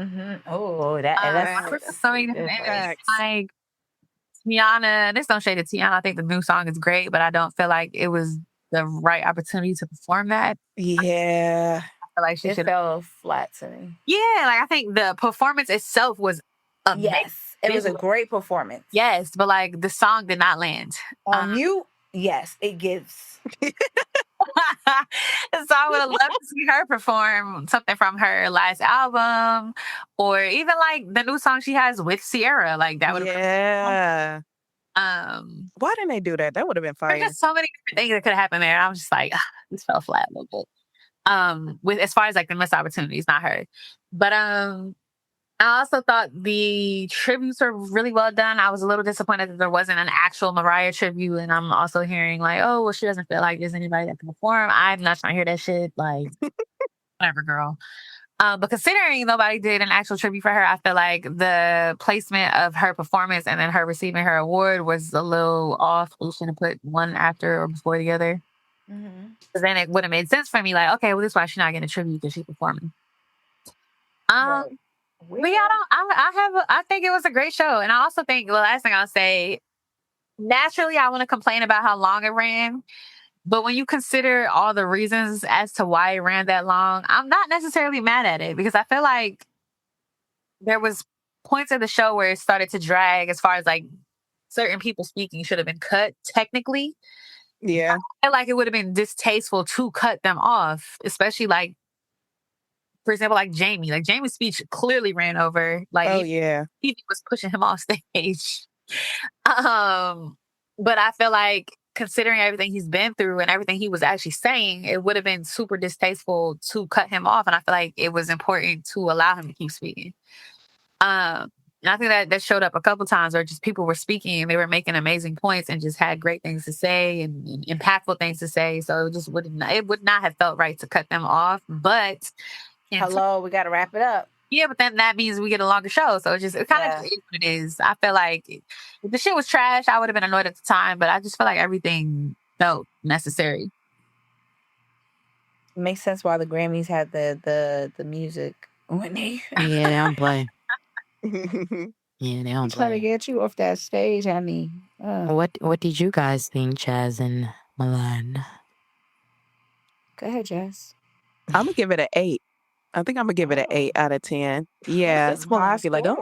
Oh, that's So many different endings. Like Tiana, this don't shade to Tiana. I think the new song is great, but I don't feel like it was the right opportunity to perform that. Yeah. I feel like she it should. fell flat to me. Yeah, like I think the performance itself was amazing. Yes, it was a great performance. Yes, but like the song did not land. On mute, yes, it gives. So I would have loved to see her perform something from her last album, or even like the new song she has with Sierra. Like that would have. Yeah. Why didn't they do that? That would have been fire. There's just so many different things that could have happened there. I was just like, this fell flat a little bit. With as far as like the missed opportunities, not her. But I also thought the tributes were really well done. I was a little disappointed that there wasn't an actual Mariah tribute, and I'm also hearing like, oh, well, she doesn't feel like there's anybody that can perform. I'm not trying to hear that shit. Like, whatever, girl. But considering nobody did an actual tribute for her, I feel like the placement of her performance and then her receiving her award was a little off. We should have put one after or before the other. Because then it would have made sense for me. Like, okay, well, this is why she's not getting a tribute because she's performing. But yeah, I think it was a great show. And I also think the last thing I'll say, naturally, I want to complain about how long it ran. But when you consider all the reasons as to why it ran that long, I'm not necessarily mad at it because I feel like there was points of the show where it started to drag as far as like certain people speaking should have been cut technically. Yeah. I feel like it would have been distasteful to cut them off, especially like, for example, like Jamie. Like Jamie's speech clearly ran over. Like, oh yeah, he was pushing him off stage. But I feel like considering everything he's been through and everything he was actually saying, it would have been super distasteful to cut him off. And I feel like it was important to allow him to keep speaking. And I think that showed up a couple times where just people were speaking and they were making amazing points and just had great things to say and impactful things to say. So it just would not have felt right to cut them off. But hello, we got to wrap it up. Yeah, but then that means we get a longer show. So it kind of is what it is. I feel like if the shit was trash, I would have been annoyed at the time, but I just feel like everything felt necessary. It makes sense why the Grammys had the music when they Yeah, they don't play. Yeah, they don't trying to play. get you off that stage, honey. What did you guys think, Chaz and Milan? Go ahead, Jess. I'm gonna give it an 8. I think I'm gonna give it an 8 out of 10. Yeah, That's why I feel like, every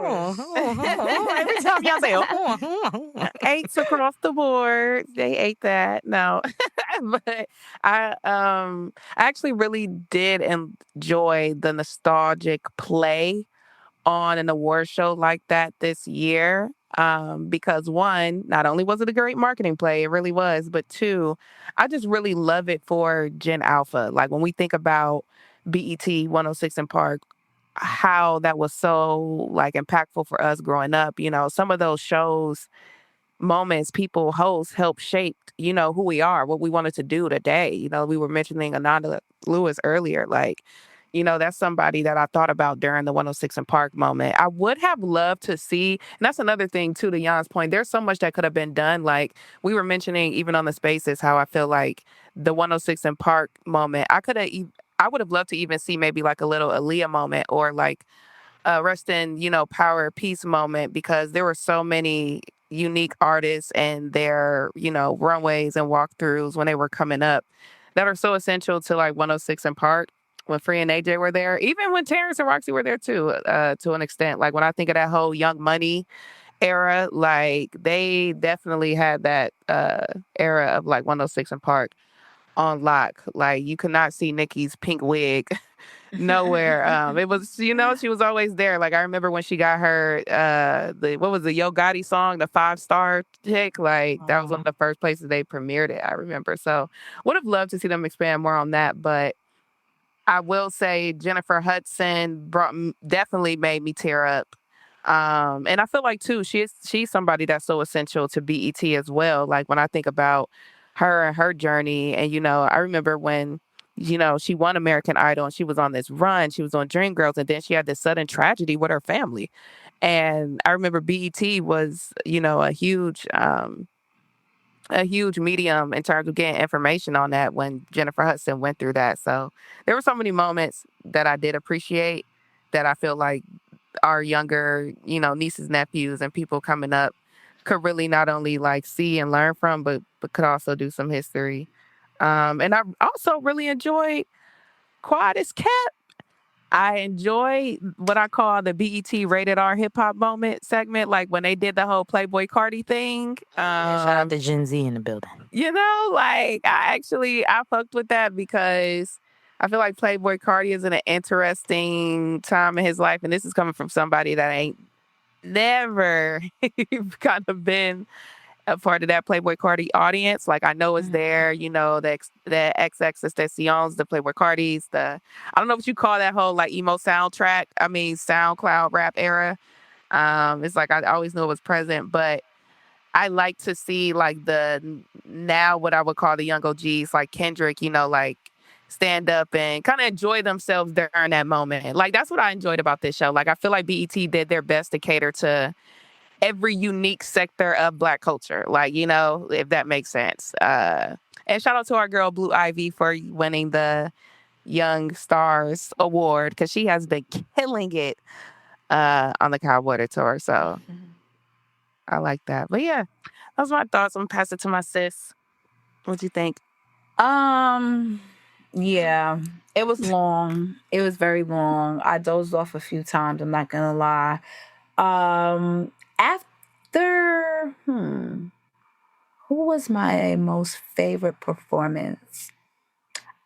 time y'all say 8s across the board, they ate that. No, but I actually really did enjoy the nostalgic play on an award show like that this year. Because one, not only was it a great marketing play, it really was, but two, I just really love it for Gen Alpha. Like when we think about BET 106 in Park, how that was so like impactful for us growing up. You know, some of those shows, moments people host help shape, you know, who we are, what we wanted to do today. You know, we were mentioning Ananda Lewis earlier. Like, you know, that's somebody that I thought about during the 106 in Park moment. I would have loved to see, and that's another thing too, to Jan's point, there's so much that could have been done. Like we were mentioning even on the spaces, how I feel like the 106 in Park moment, I would have loved to even see maybe like a little Aaliyah moment or like rest in, you know, power peace moment, because there were so many unique artists and their, you know, runways and walkthroughs when they were coming up that are so essential to like 106 in Park. When Free and AJ were there, even when Terrence and Roxy were there too, to an extent. Like when I think of that whole Young Money era, like they definitely had that era of like 106 in Park on lock. Like you could not see Nikki's pink wig nowhere. It was, you know, she was always there. Like I remember when she got her what was the Yo Gotti song, the 5-star chick, like that was one of the first places they premiered it, I remember. So would have loved to see them expand more on that. But I will say Jennifer Hudson definitely made me tear up And I feel like too, she's somebody that's so essential to BET as well. Like when I think about her and her journey, and I remember when she won American Idol and she was on this run, she was on Dreamgirls, and then she had this sudden tragedy with her family. And I remember BET was a huge medium in terms of getting information on that when Jennifer Hudson went through that. So there were so many moments that I did appreciate that I feel like our younger, nieces, nephews, and people coming up could really not only like see and learn from, but could also do some history. And I also really enjoyed Quad is Kept. I enjoy what I call the BET rated R hip hop moment segment, like when they did the whole Playboy Cardi thing. Yeah, shout out to Gen Z in the building. Like I fucked with that because I feel like Playboy Cardi is in an interesting time in his life, and this is coming from somebody that ain't never kind of been a part of that Playboy Cardi audience. Like I know it's there, the XX Tentacion's, the Playboy Cardis, I don't know what you call that whole like emo soundtrack. I mean SoundCloud rap era. It's like I always knew it was present, but I like to see like now what I would call the young OGs, like Kendrick, like stand up and kind of enjoy themselves during that moment. Like that's what I enjoyed about this show. Like I feel like BET did their best to cater to every unique sector of Black culture. Like, if that makes sense. And shout out to our girl Blue Ivy for winning the Young Stars Award because she has been killing it on the Cowboy Tour. So I like that. But yeah, those are my thoughts. I'm gonna pass it to my sis. What'd you think? Yeah, it was long. It was very long. I dozed off a few times, I'm not gonna lie. After who was my most favorite performance?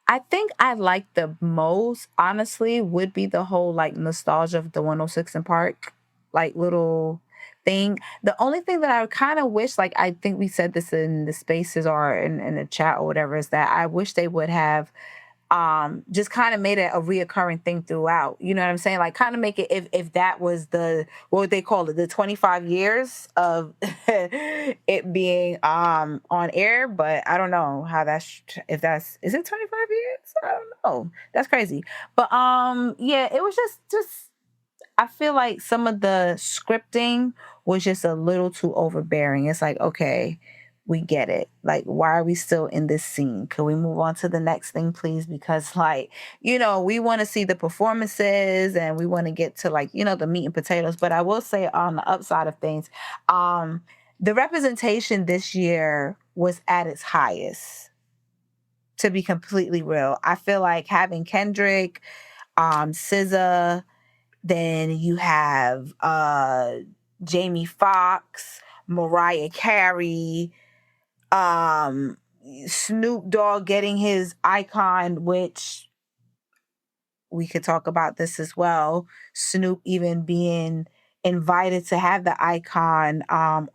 I think I liked the most, honestly, would be the whole like nostalgia of the 106 in Park, like little thing. The only thing that I kind of wish, like I think we said this in the spaces or in the chat or whatever, is that I wish they would have just kind of made it a reoccurring thing throughout. You know what I'm saying? Like kind of make it if that was what would they call it? The 25 years of it being on air, but I don't know how is it 25 years? I don't know. That's crazy. But yeah, it was just I feel like some of the scripting was just a little too overbearing. It's like, okay, we get it. Like, why are we still in this scene? Could we move on to the next thing, please? Because, like, we want to see the performances and we want to get to, like, the meat and potatoes. But I will say on the upside of things, the representation this year was at its highest, to be completely real. I feel like having Kendrick, SZA, then you have Jamie Foxx, Mariah Carey, Snoop Dogg getting his icon, which we could talk about this as well. Snoop even being invited to have the icon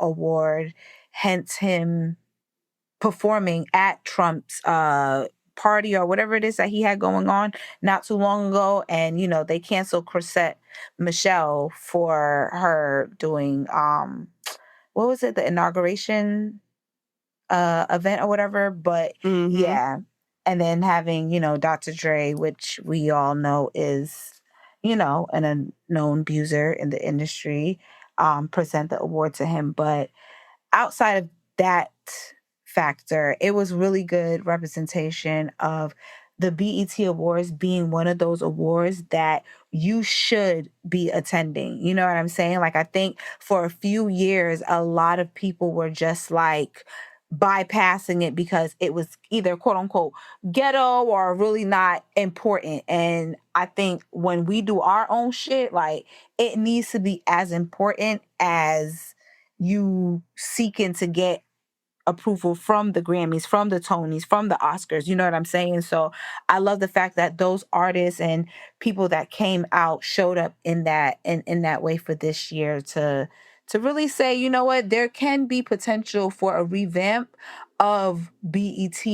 award, hence him performing at Trump's party or whatever it is that he had going on not too long ago. And, they canceled Chrisette Michelle for her doing what was it, the inauguration event or whatever. But yeah. And then having, Dr. Dre, which we all know is, an unknown abuser in the industry, present the award to him. But outside of that factor, it was really good representation of the BET Awards being one of those awards that you should be attending. You know what I'm saying? Like, I think for a few years, a lot of people were just like bypassing it because it was either quote unquote ghetto or really not important. And I think when we do our own shit, like it needs to be as important as you seeking to get approval from the Grammys, from the Tonys, from the Oscars. You know what I'm saying? So I love the fact that those artists and people that came out showed up in that way for this year to really say, you know what, there can be potential for a revamp of BET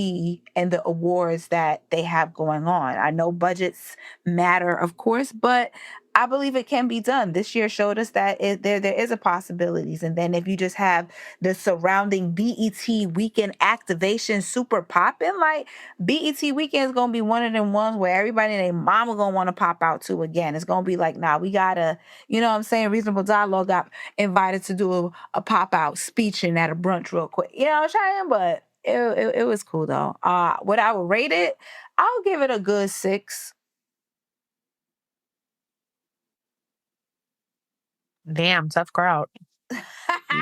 and the awards that they have going on. I know budgets matter, of course, but I believe it can be done. This year showed us that there is a possibilities. And then if you just have the surrounding BET weekend activation super popping, like BET weekend is gonna be one of them ones where everybody and their mama gonna want to pop out to again. It's gonna be like, nah, we gotta, you know what I'm saying? Reasonable Dialogue got invited to do a pop out speeching at a brunch real quick. You know what I'm saying? But it was cool though. What I would rate it, I'll give it a good 6. Damn, tough crowd.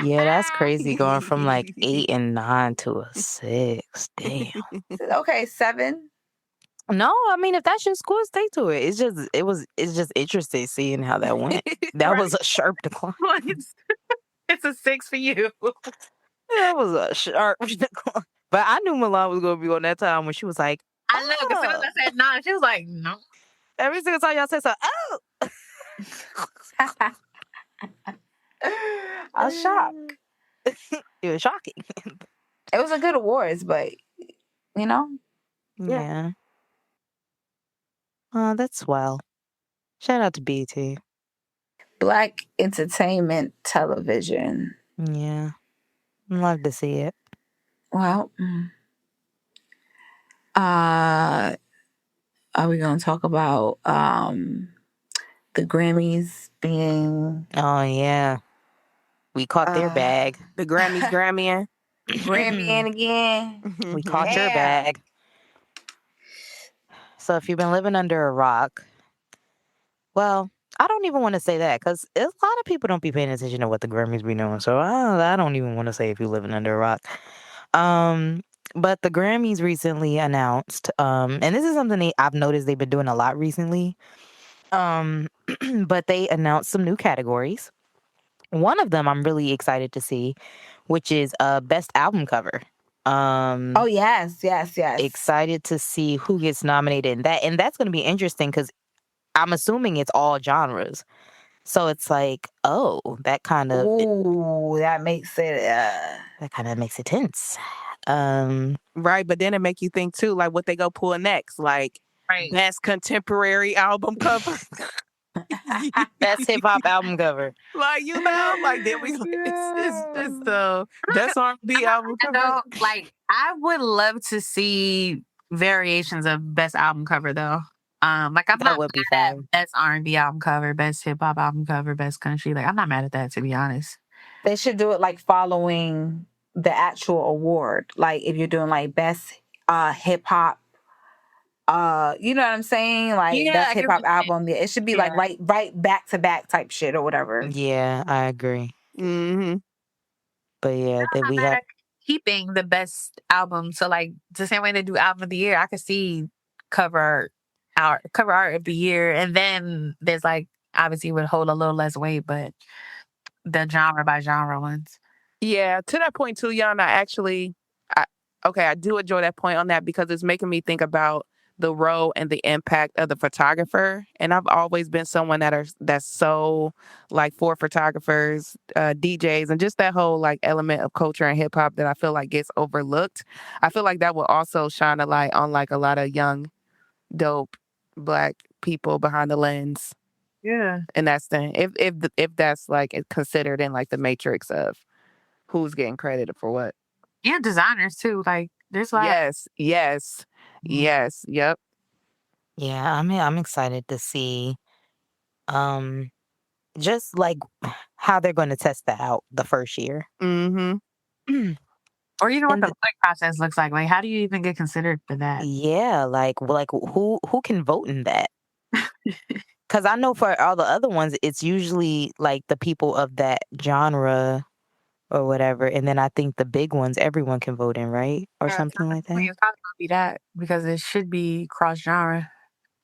Yeah, that's crazy going from like 8 and 9 to a 6. Damn. Okay, 7. No, I mean if that's your score, stay to it. It's just interesting seeing how that went. That was a sharp decline. It's a 6 for you. That was a sharp decline. But I knew Milan was gonna be on that time when she was like, I know, because as soon as I said 9, she was like, no. every single time y'all say something, oh, I was shocked. it was shocking. It was a good awards, but you know, Yeah. Oh, that's swell. Shout out to BT. Black entertainment television. Yeah. Love to see it. Well, are we gonna talk about the Grammys being Oh yeah. We caught their bag. The Grammys Grammying. Grammying again? We caught your Yeah. bag. So if you've been living under a rock, well, I don't even want to say that because a lot of people don't be paying attention to what the Grammys be doing. So I don't even want to say if you're living under a rock. But the Grammys recently announced, and this is something I've noticed they've been doing a lot recently. But they announced some new categories. One of them I'm really excited to see, which is best album cover. Oh yes. Excited to see who gets nominated in that, and that's going to be interesting because I'm assuming it's all genres. So it's like, oh, that kind of that makes it. tense. Right, but then it make you think too, like what they go pull next, like Right. best contemporary album cover. Best hip hop album cover. Like, you know, like then we it's just best R&B album I cover. know, like, I would love to see variations of best album cover though. Like I'm That not would be mad at fun. best R&B album cover, best hip hop album cover, best country. Like I'm not mad at that, to be honest. They should do it like following the actual award. Like if you're doing like best hip hop, you know what I'm saying? Like Yeah, best I get hip what hop you're saying. album. Yeah, it should be Yeah. like right back to back type shit or whatever. Yeah, I agree. Mm-hmm. But yeah, I'm that not we mad have. at keeping the best album. So like the same way they do album of the year, I could see cover art of the year, and then there's like obviously would hold a little less weight, but the genre by genre ones. Yeah, to that point too, Yana, actually, I do enjoy that point on that because it's making me think about the role and the impact of the photographer. And I've always been someone that's so like for photographers, DJs, and just that whole like element of culture and hip hop that I feel like gets overlooked. I feel like that will also shine a light on like a lot of young, dope Black people behind the lens. Yeah. And that's the if that's like considered in like the matrix of who's getting credited for what. And designers too. Like there's like Yes. Yep. Yeah, I'm excited to see, um, just like how they're going to test that out the first year. Mm-hmm. or even what And the voting process looks like. Like how do you even get considered for that? yeah, like who can vote in that? Because I know for all the other ones, it's usually like the people of that genre or whatever, and then I think the big ones everyone can vote in, right, or something like that. It's probably gonna be that because it should be cross genre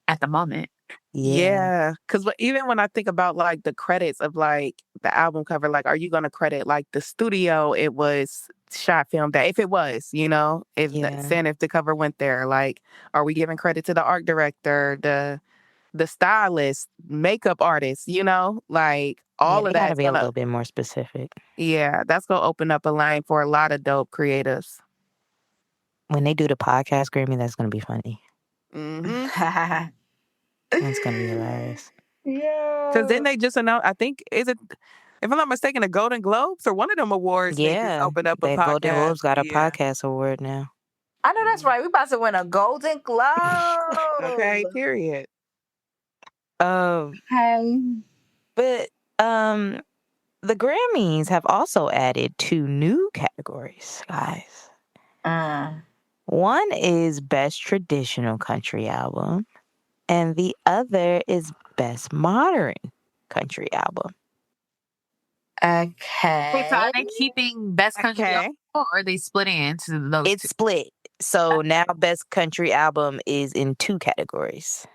at the moment. Yeah, because even when I think about like the credits of like the album cover, like, are you going to credit like the studio it was shot filmed at? If it was, you know, saying if the cover went there, like, are we giving credit to the art director, the stylist, makeup artist? You know, like all They of got to that's be a gonna, little bit more specific. yeah, that's gonna open up a lane for a lot of dope creatives. When they do the podcast Grammy, that's going to be funny. Mm-hmm. That's going to be hilarious. Yeah. Because then they just announced, I think, is it, if I'm not mistaken, the Golden Globes or one of them awards, they just Yeah, opened up a the Golden podcast. Globes got a Yeah. podcast award now. I know that's right. We about to win a Golden Globe. Okay, period. Hey. But the Grammys have also added 2 new categories, guys. One is Best Traditional Country Album, and the other is Best Modern Country Album. Okay. Wait, so are they keeping Best Country Okay. Album, or are they splitting it into those It's two? split. So now Best Country Album is in 2 categories.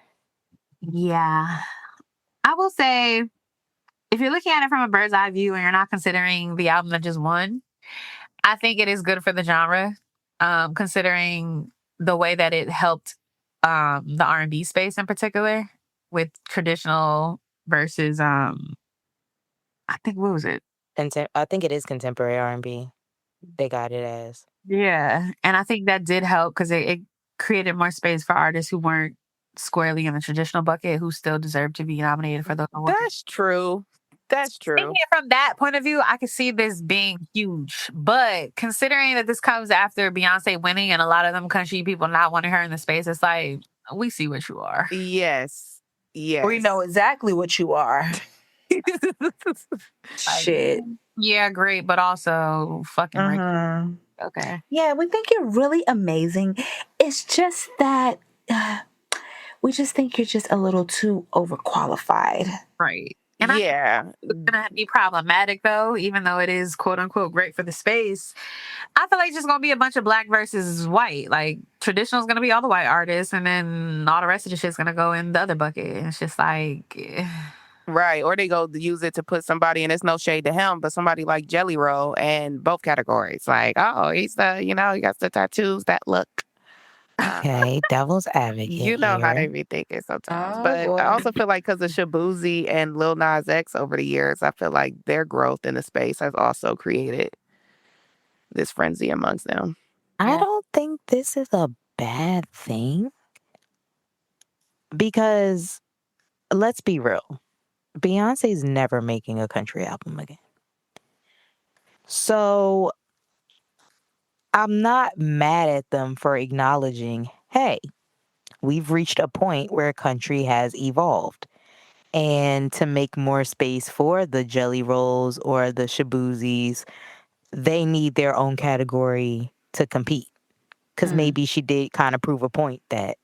Yeah. I will say, if you're looking at it from a bird's eye view and you're not considering the album that just won, I think it is good for the genre, considering the way that it helped the R&B space in particular with traditional versus I think, what was it? I think it is contemporary R&B. They got it as. Yeah. And I think that did help because it created more space for artists who weren't squarely in the traditional bucket who still deserve to be nominated for those awards. That's true. That's true. Thinking it from that point of view, I could see this being huge. But considering that this comes after Beyonce winning and a lot of them country people not wanting her in the space, it's like, we see what you are. Yes. Yes. We know exactly what you are. Shit. Yeah, great, but also fucking right. Okay. Yeah, we think you're really amazing. It's just that we just think you're just a little too overqualified. Right. And yeah. it's going to be problematic, though, even though it is, quote unquote, great for the space. I feel like it's just going to be a bunch of black versus white. Like, traditional is going to be all the white artists, and then all the rest of the shit's going to go in the other bucket. It's just like... Right. Or they go use it to put somebody, and it's no shade to him, but somebody like Jelly Roll in both categories. Like, oh, he's the, he got the tattoos, that look. Okay, devil's advocate. You know how they here. be thinking sometimes. Oh, but boy. I also feel like because of Shabuzi and Lil Nas X over the years, I feel like their growth in the space has also created this frenzy amongst them. I don't think this is a bad thing. Because let's be real. Beyonce's never making a country album again. So I'm not mad at them for acknowledging, hey, we've reached a point where country has evolved. And to make more space for the Jelly Rolls or the Shabuzis, they need their own category to compete. Because maybe she did kind of prove a point that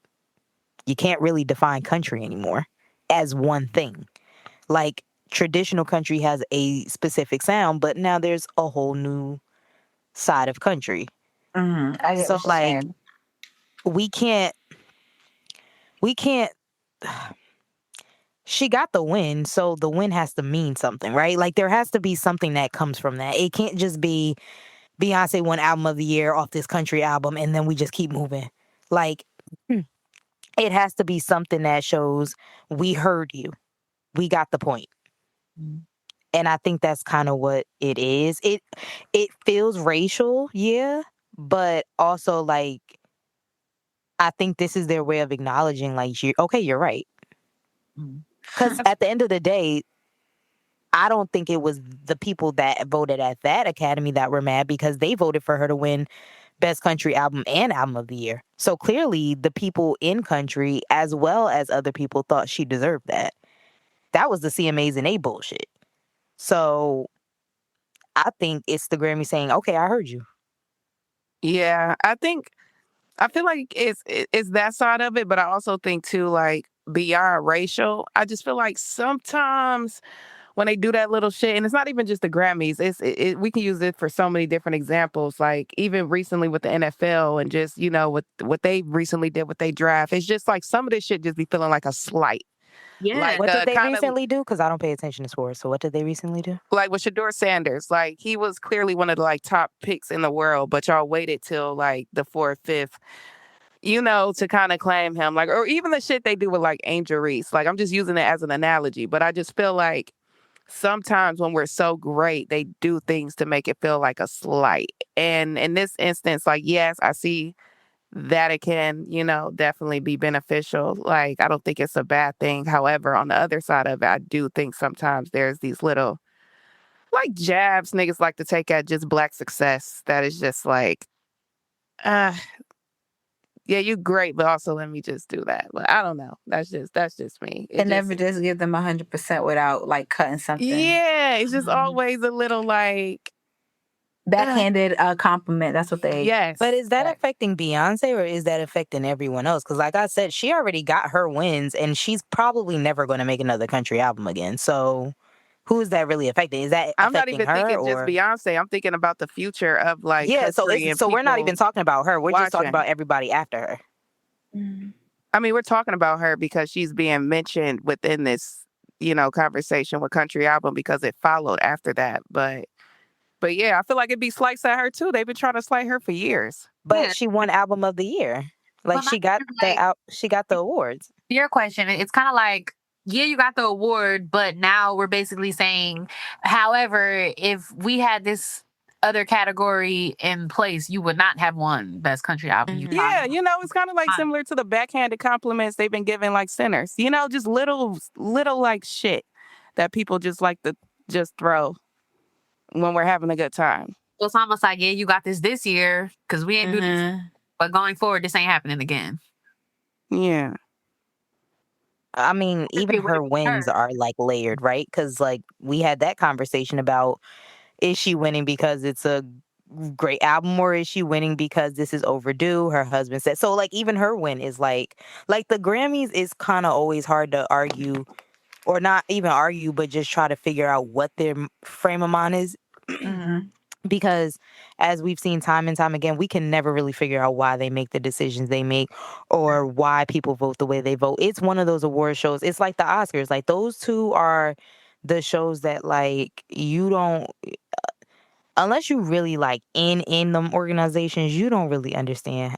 you can't really define country anymore as one thing. Like, traditional country has a specific sound, but now there's a whole new side of country. I get So, what you're like, saying. we can't. She got the win, so the win has to mean something, right? Like, there has to be something that comes from that. It can't just be Beyonce won album of the year off this country album, and then we just keep moving. Like, it has to be something that shows we heard you. We got the point. And I think that's kind of what it is. It feels racial, yeah, but also, like, I think this is their way of acknowledging, like, you're right. Because at the end of the day, I don't think it was the people that voted at that Academy that were mad because they voted for her to win Best Country Album and Album of the Year. So clearly the people in country, as well as other people, thought she deserved that. That was the CMAs and A bullshit. So I think it's the Grammy saying, okay, I heard you. Yeah, I feel like it's that side of it, but I also think too, like, beyond racial, I just feel like sometimes when they do that little shit, and it's not even just the Grammys, we can use it for so many different examples. Like, even recently with the NFL and just, what they recently did with their draft, it's just like some of this shit just be feeling like a slight. Yeah. Like, What did they recently do? Because I don't pay attention to sports. So what did they recently do? Like with Shador Sanders, like, he was clearly one of the, like, top picks in the world, but y'all waited till, like, the 4th, 5th, to kind of claim him. Like, or even the shit they do with, like, Angel Reese. Like, I'm just using it as an analogy, but I just feel like sometimes when we're so great, they do things to make it feel like a slight. And in this instance, like, yes, I see that it can, definitely be beneficial. Like, I don't think it's a bad thing. However, on the other side of it, I do think sometimes there's these little, like, jabs niggas like to take at just Black success that is just like, uh, yeah, you great, but also let me just do that. But I don't know. That's just me. And never just give them 100% without like cutting something. Yeah, it's just always a little like backhanded compliment. That's what they. Yes. But is that affecting Beyonce or is that affecting everyone else? Because like I said, she already got her wins and she's probably never going to make another country album again. So who is that really affecting? Is that I'm not affecting even her thinking or? just Beyonce. I'm thinking about the future of like Yeah, so country and we're not even people talking about her. We're just talking watching. about everybody after her. I mean, we're talking about her because she's being mentioned within this, conversation with country album because it followed after that. But yeah, I feel like it'd be slights at her too. They've been trying to slight her for years. But Yeah. she won album of the year. Like Well, my she got thing is, she got the awards. Your question, it's kind of like, yeah, you got the award, but now we're basically saying, however, if we had this other category in place, you would not have won Best Country Album. You Yeah, probably- it's kind of like similar to the backhanded compliments they've been giving like sinners. Just little like shit that people just like to just throw when we're having a good time. So it's almost like, yeah, you got this year because we ain't do this, but going forward, this ain't happening again. Yeah. I mean, even her wins are like layered, right? Because like we had that conversation about, is she winning because it's a great album or is she winning because this is overdue? Her husband said so. Like even her win is like the Grammys is kind of always hard to argue, or not even argue, but just try to figure out what their frame of mind is. Because as we've seen time and time again, we can never really figure out why they make the decisions they make or why people vote the way they vote. It's one of those award shows. It's like the Oscars. Like those two are the shows that like you don't, unless you really like in them organizations, you don't really understand.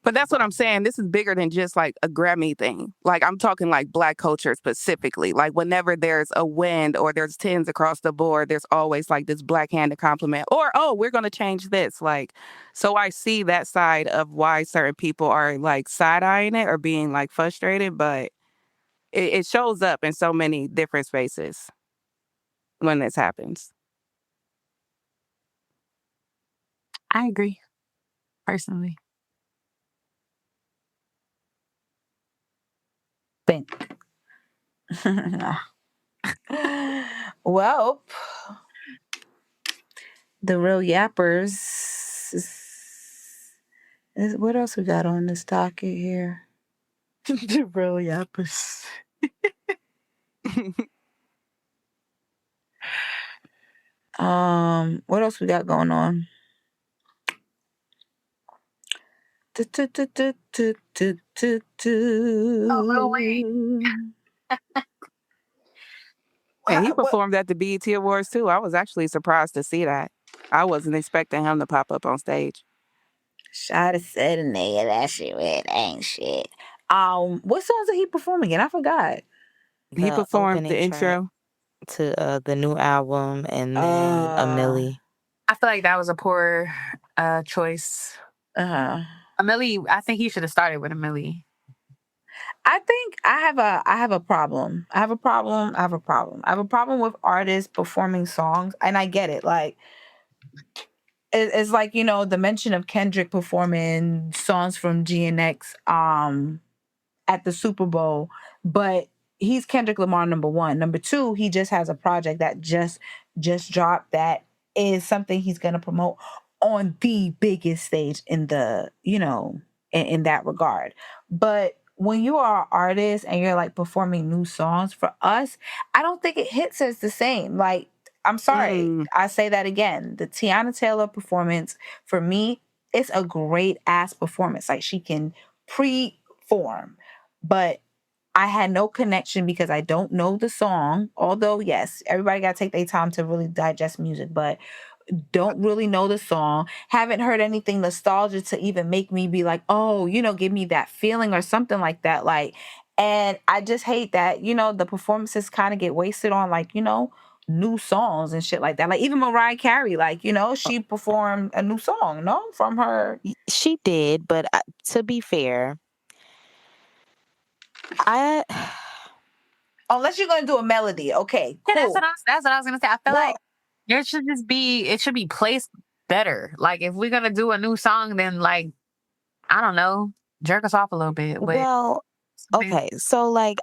But that's what I'm saying. This is bigger than just like a Grammy thing. Like I'm talking like Black culture specifically. Like whenever there's a win or there's 10s across the board, there's always like this black-handed compliment or, oh, we're going to change this. Like, so I see that side of why certain people are like side-eyeing it or being like frustrated, but it shows up in so many different spaces when this happens. I agree, personally. Well, the real yappers. What else we got on this docket here? The real yappers. What else we got going on? Lil Wayne. And he performed at the BET Awards too. I was actually surprised to see that. I wasn't expecting him to pop up on stage. Shotta said a nigga that shit ain't shit. What songs did he perform again? I forgot. He performed the opening track intro to the new album and then a Millie. I feel like that was a poor choice. A Millie, I think he should have started with a Millie. I think I have a problem. I have a problem with artists performing songs, and I get it. Like it's like, the mention of Kendrick performing songs from GNX at the Super Bowl, but he's Kendrick Lamar, number one. Number two, he just has a project that just dropped that is something he's gonna promote on the biggest stage in the, in that regard. But when you are an artist and you're like performing new songs, for us, I don't think it hits us the same. Like, I'm sorry, I say that again. The Tiana Taylor performance, for me, it's a great ass performance. Like, she can perform, but I had no connection because I don't know the song. Although, yes, everybody got to take their time to really digest music, but don't really know the song. Haven't heard anything nostalgic to even make me be like, oh, give me that feeling or something like that. Like, and I just hate that, the performances kind of get wasted on like, new songs and shit like that. Like even Mariah Carey, like, you know, she performed a new song, no? From her. She did, but to be fair, I Unless you're gonna do a melody. Okay, Yeah, cool. that's what I was gonna say. I feel Well, like it should be placed better. Like if we're gonna do a new song, then like I don't know, jerk us off a little bit with well, something. okay. So like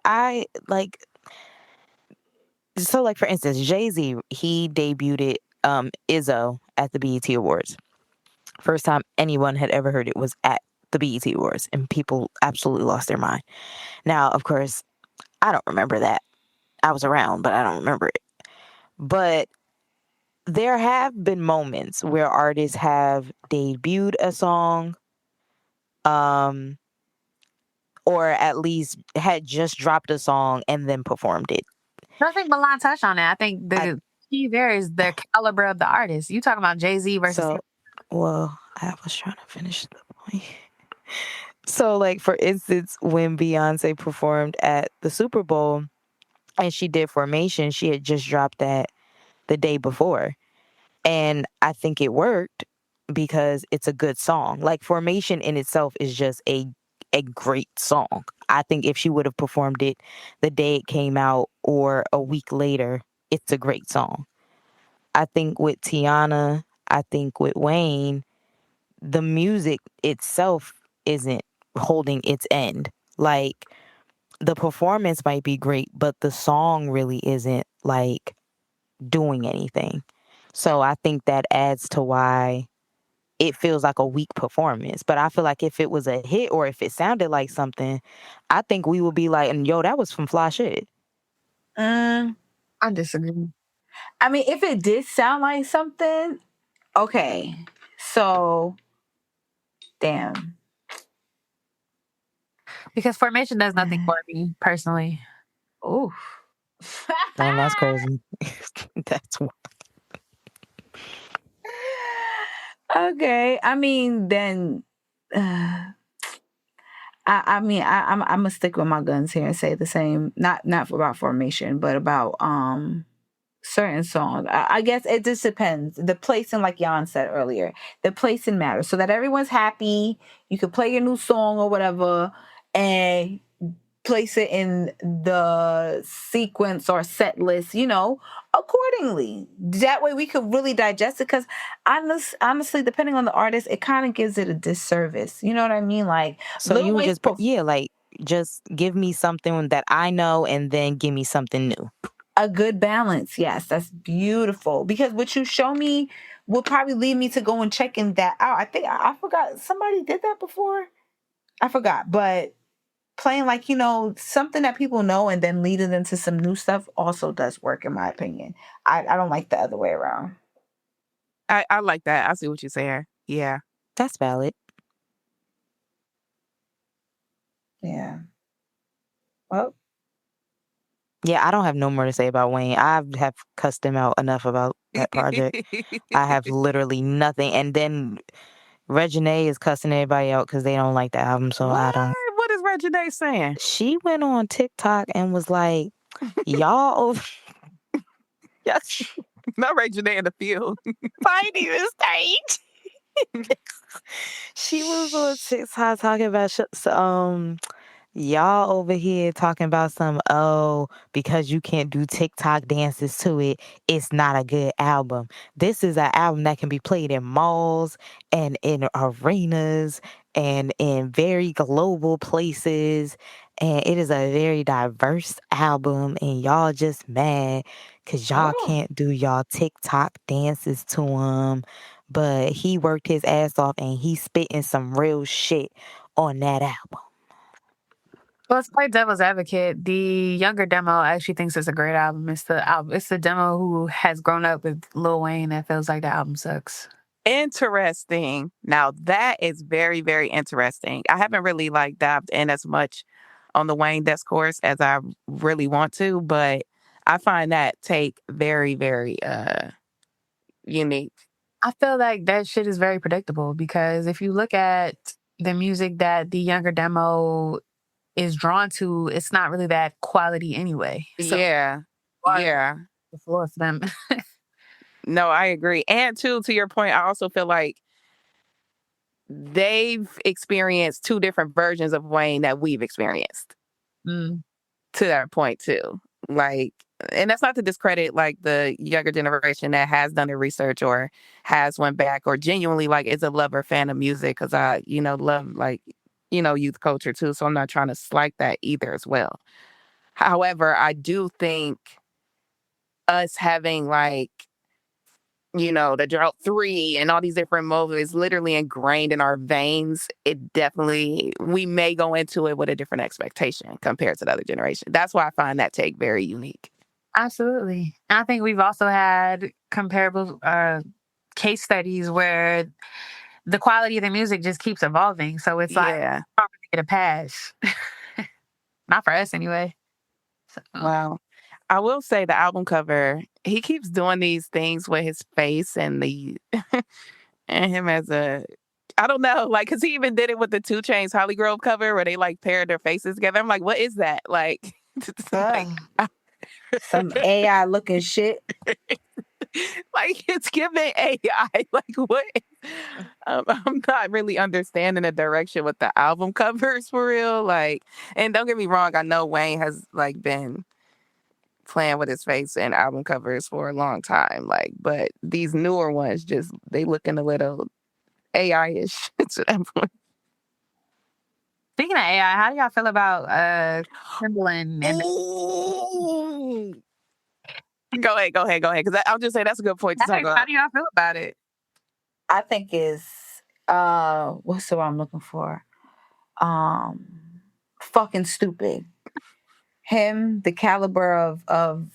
for instance, Jay-Z, he debuted Izzo at the BET Awards. First time anyone had ever heard it was at the BET Awards, and people absolutely lost their mind. Now, of course, I don't remember that. I was around, but I don't remember it. But there have been moments where artists have debuted a song, or at least had just dropped a song and then performed it. I think Milan touched on that. I think the key there is the caliber of the artist. You talking about Jay-Z versus So, well, I was trying to finish the point. So, like, for instance, when Beyonce performed at the Super Bowl and she did Formation, she had just dropped that the day before. And I think it worked because it's a good song. Like, Formation in itself is just a great song. I think if she would have performed it the day it came out or a week later, it's a great song. I think with Tiana, I think with Wayne, the music itself isn't holding its end. Like, the performance might be great, but the song really isn't like doing anything. So I think that adds to why it feels like a weak performance. But I feel like if it was a hit or if it sounded like something, I think we would be like, yo, that was some fly shit. mm, I disagree. I mean, if it did sound like something, okay. So, damn. Because Formation does nothing for me personally. Ooh. Damn, that's crazy. That's Okay. I mean, then I'm gonna stick with my guns here and say the same. Not about Formation, but about certain songs. I guess it just depends. The placing, like Jan said earlier, the placing matters. So that everyone's happy. You could play your new song or whatever, and place it in the sequence or set list, you know, accordingly. That way we could really digest it. Because honestly, depending on the artist, it kind of gives it a disservice. You know what I mean? Like, so you would just like just give me something that I know and then give me something new. A good balance. Yes, that's beautiful. Because what you show me will probably lead me to go and checking that out. I think I forgot somebody did that before. I forgot, but playing like, you know, something that people know and then leading into some new stuff also does work, in my opinion. I don't like the other way around. I like that. I see what you're saying. Yeah. That's valid. Yeah. Well, yeah, I don't have no more to say about Wayne. I have cussed him out enough about that project. I have literally nothing. And then Reginae is cussing everybody out because they don't like the album. So I don't. What is Reginae saying? She went on TikTok and was like, y'all over. Yes. Not Reginae in the field. Fighting the stage. She was on TikTok talking about y'all over here talking about because you can't do TikTok dances to it, it's not a good album. This is an album that can be played in malls and in arenas and in very global places. And it is a very diverse album. And y'all just mad because y'all can't do y'all TikTok dances to him. But he worked his ass off and he's spitting some real shit on that album. Well, let's play devil's advocate. The younger demo actually thinks it's a great album. It's the demo who has grown up with Lil Wayne that feels like the album sucks. Interesting. Now that is very, very interesting. I haven't really like dived in as much on the Wayne discourse as I really want to, but I find that take very, very unique. I feel like that shit is very predictable because if you look at the music that the younger demo is drawn to, it's not really that quality anyway. So, Yeah. the floor for them. No, I agree. And to your point, I also feel like they've experienced two different versions of Wayne that we've experienced. Mm. To that point too. Like, and that's not to discredit like the younger generation that has done the research or has went back or genuinely like is a lover fan of music, because I, love like, youth culture too. So I'm not trying to slight that either as well. However, I do think us having like, the Drought 3 and all these different movies literally ingrained in our veins, it definitely, we may go into it with a different expectation compared to the other generation. That's why I find that take very unique. Absolutely. And I think we've also had comparable case studies where the quality of the music just keeps evolving. So it's like, Yeah. I don't really get a pass. Not for us anyway. So. Wow. I will say the album cover, he keeps doing these things with his face and and him as I don't know, like, because he even did it with the 2 Chainz Holly Grove cover where they like paired their faces together. I'm like, what is that? Like, like, some AI looking shit. like it's giving AI. Like, what? I'm not really understanding the direction with the album covers for real. Like, and don't get me wrong, I know Wayne has like been playing with his face and album covers for a long time. Like, but these newer ones just they looking a little AI-ish to that point. Speaking of AI, how do y'all feel about Timbaland? Ooh. Go ahead. Because I'll just say that's a good point to talk about. How do y'all feel about it? I think is what's the word I'm looking for? Fucking stupid. Him, the caliber of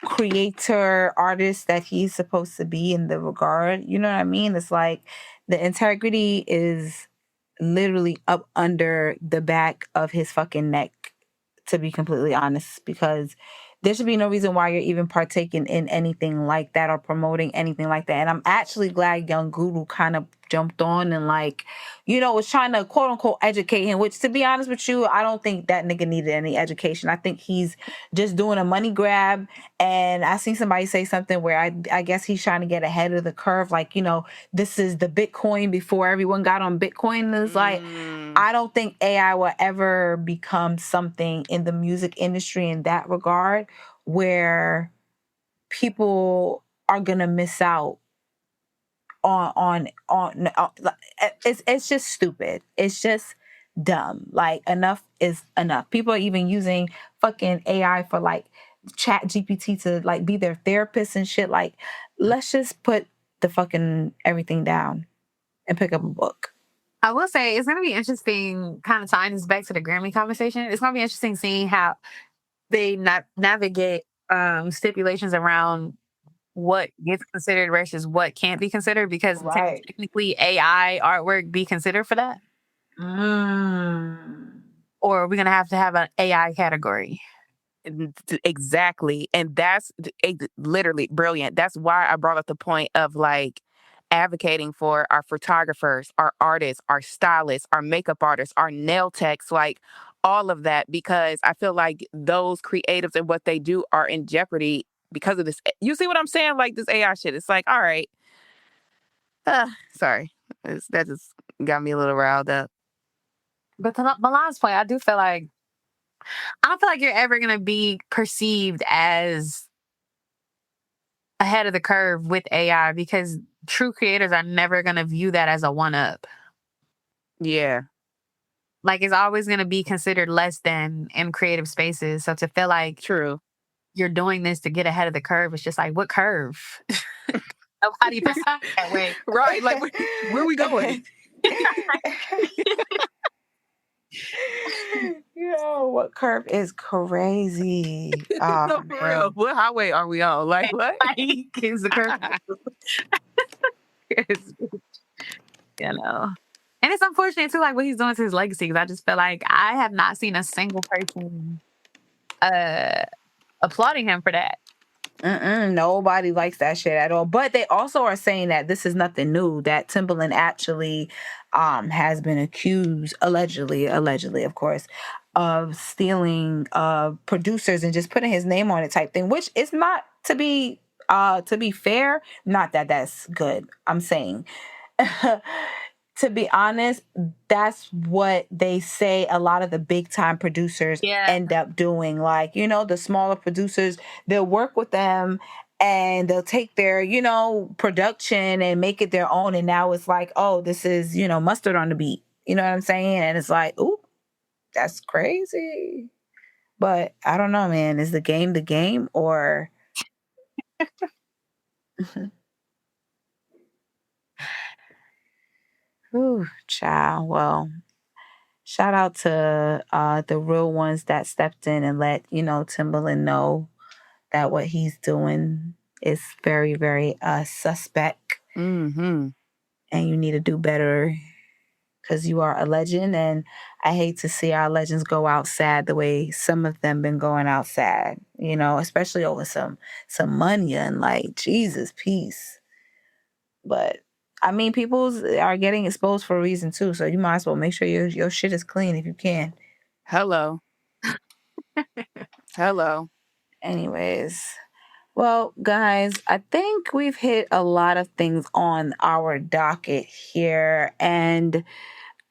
creator artist that he's supposed to be in the regard, you know what I mean? It's like the integrity is literally up under the back of his fucking neck, to be completely honest, because there should be no reason why you're even partaking in anything like that or promoting anything like that. And I'm actually glad Young Guru kind of jumped on and was trying to quote unquote educate him, which to be honest with you, I don't think that nigga needed any education. I think he's just doing a money grab. And I seen somebody say something where I guess he's trying to get ahead of the curve. Like, this is the Bitcoin before everyone got on Bitcoin. And it's like, I don't think AI will ever become something in the music industry in that regard where people are gonna miss out on it's just stupid. It's just dumb. Like, enough is enough. People are even using fucking AI for like chat GPT to like be their therapist and shit. Like, let's just put the fucking everything down and pick up a book. I will say it's going to be interesting, kind of tying this back to the Grammy conversation. It's going to be interesting seeing how they navigate stipulations around what gets considered versus what can't be considered, because Right. technically AI artwork be considered for that? Or are we going to have an AI category? Exactly. And that's literally brilliant. That's why I brought up the point of like advocating for our photographers, our artists, our stylists, our makeup artists, our nail techs, like all of that, because I feel like those creatives and what they do are in jeopardy because of this. You see what I'm saying? Like this AI shit. It's like, all right. Sorry. That just got me a little riled up. But to Milan's point, I don't feel like you're ever going to be perceived as ahead of the curve with AI, because true creators are never going to view that as a one-up. Yeah. Like, it's always going to be considered less than in creative spaces. So to feel like true, you're doing this to get ahead of the curve, it's just like, what curve? Nobody perceives that way. Right. Like, where are we going? Yo, what curve is crazy? No, for real. What highway are we on? Like, what? Is the curve? And it's unfortunate too, like what he's doing to his legacy. Because I just feel like I have not seen a single person applauding him for that. Nobody likes that shit at all. But they also are saying that this is nothing new, that Timbaland actually has been accused, allegedly, of course, of stealing producers and just putting his name on it type thing, which is not to be fair, not that that's good. I'm saying to be honest, that's what they say a lot of the big time producers end up doing. Like, the smaller producers, they'll work with them and they'll take their, production and make it their own. And now it's like, oh, this is, mustard on the beat. You know what I'm saying? And it's like, ooh, that's crazy. But I don't know, man. Is the game or ooh, child. Well, shout out to the real ones that stepped in and let, Timbaland know that what he's doing is very, very suspect. Mm-hmm. And you need to do better because you are a legend. And I hate to see our legends go out sad the way some of them been going out sad, especially over some money and like, Jesus, peace. But I mean, people are getting exposed for a reason too. So you might as well make sure your shit is clean if you can. Hello. Hello. Anyways, well, guys, I think we've hit a lot of things on our docket here. And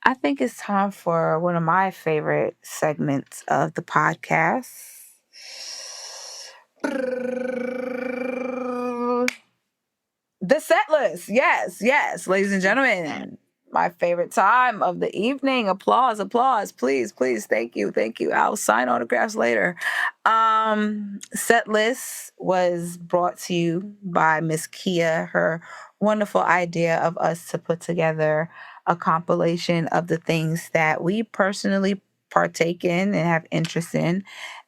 I think it's time for one of my favorite segments of the podcast. The set list. Yes, ladies and gentlemen. My favorite time of the evening. Applause, please. Thank you. I'll sign autographs later. Set list was brought to you by Miss Kia. Her wonderful idea of us to put together a compilation of the things that we personally partake in and have interest in.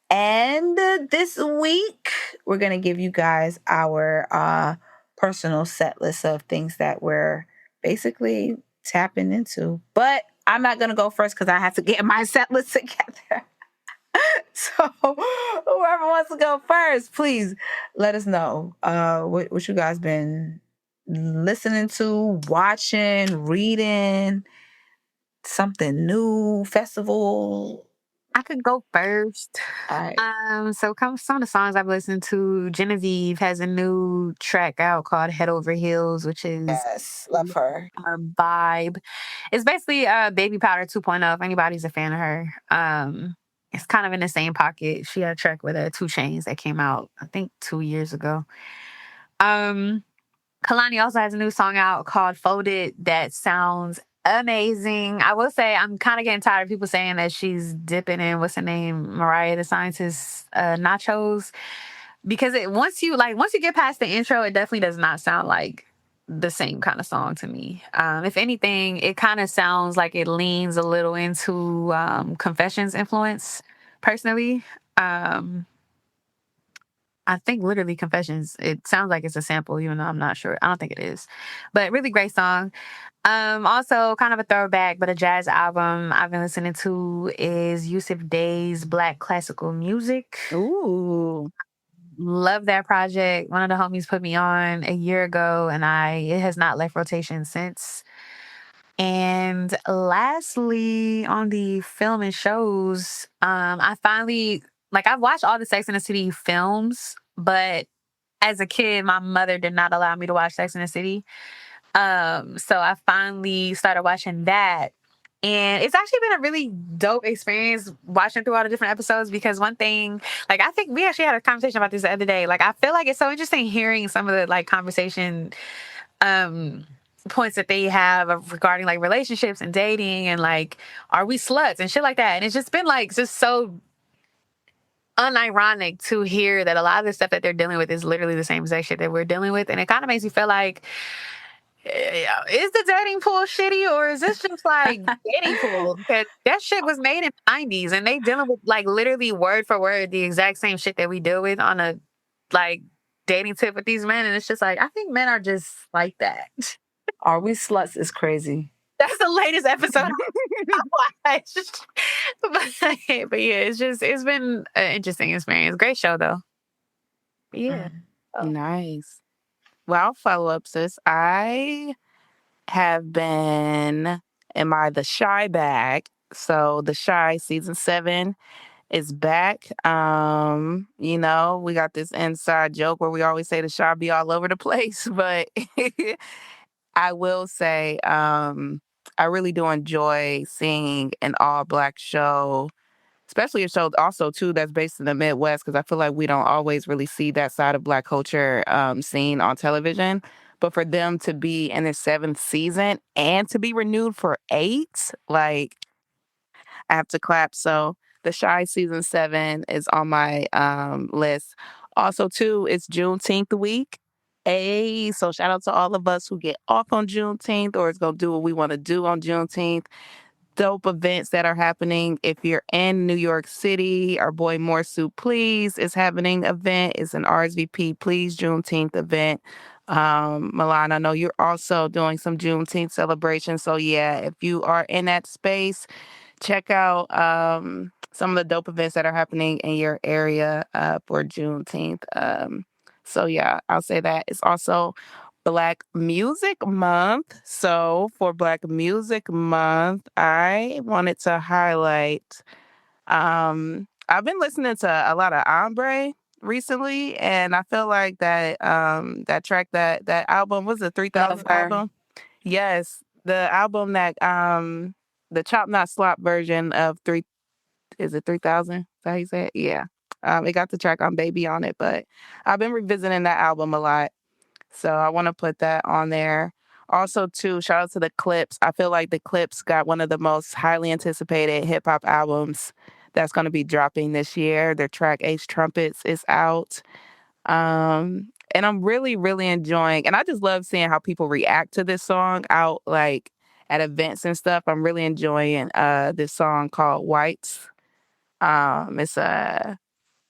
And this week, we're going to give you guys our personal set list of things that we're basically tapping into. But I'm not going to go first because I have to get my set list together. So whoever wants to go first, please let us know what you guys been listening to, watching, reading, something new, festival. I could go first. All right. So some of the songs I've listened to, Genevieve has a new track out called Head Over Heels, which is Yes, love her. Her vibe. It's basically Baby Powder 2.0, if anybody's a fan of her. It's kind of in the same pocket. She had a track with 2 Chainz that came out, I think 2 years ago. Kalani also has a new song out called Folded that sounds amazing. I will say I'm kind of getting tired of people saying that she's dipping in what's her name, Mariah the Scientist, nachos, because once you get past the intro, it definitely does not sound like the same kind of song to me. If anything, it kind of sounds like it leans a little into Confessions influence. Personally, I think literally Confessions. It sounds like it's a sample, even though I'm not sure. I don't think it is. But really great song. Also kind of a throwback, but a jazz album I've been listening to is Yusuf Day's Black Classical Music. Ooh. Love that project. One of the homies put me on a year ago and it has not left rotation since. And lastly, on the film and shows, I finally, I've watched all the Sex and the City films, but as a kid, my mother did not allow me to watch Sex and the City. So I finally started watching that. And it's actually been a really dope experience watching through all the different episodes because one thing, I think we actually had a conversation about this the other day. I feel like it's so interesting hearing some of the conversation points that they have regarding relationships and dating and are we sluts and shit like that. And it's just been just so unironic to hear that a lot of the stuff that they're dealing with is literally the same exact shit that we're dealing with. And it kind of makes me feel like, is the dating pool shitty or is this just dating pool? Because that shit was made in the 90s and they dealing with literally word for word the exact same shit that we deal with on a dating tip with these men. And it's just I think men are just like that. Are we sluts is crazy. That's the latest episode I watched. But yeah, it's been an interesting experience. Great show though. Yeah. Nice. Well, I'll follow up, sis. I have been, am I the shy bag? So The Shy season 7 is back. We got this inside joke where we always say The Shy be all over the place, but I will say, I really do enjoy seeing an all black show, especially a show also too that's based in the Midwest, because I feel like we don't always really see that side of black culture seen on television. But for them to be in their 7th season and to be renewed for 8, like I have to clap. So The Shy season 7 is on my list. Also, too, it's Juneteenth week. Hey, so shout out to all of us who get off on Juneteenth or is gonna do what we want to do on Juneteenth. Dope events that are happening. If you're in New York City, our boy More Soup Please is having an event. It's an RSVP Please Juneteenth event. Milan, I know you're also doing some Juneteenth celebrations. So yeah, if you are in that space, check out some of the dope events that are happening in your area for Juneteenth. So yeah, I'll say that. It's also Black Music Month. So for Black Music Month, I wanted to highlight. I've been listening to a lot of Ombre recently, and I feel like that track that album was the Love 3000 her. album. Yes, the album that the Chop Not Slop version of 3 is it 3000? Is that how you say it? Yeah. It got the track on Baby on it, but I've been revisiting that album a lot. So I want to put that on there. Also, too, shout out to the Clipse. I feel like the Clipse got one of the most highly anticipated hip hop albums that's going to be dropping this year. Their track Ace Trumpets is out. And I'm really, really enjoying, and I just love seeing how people react to this song out like at events and stuff. I'm really enjoying this song called Whites. It's a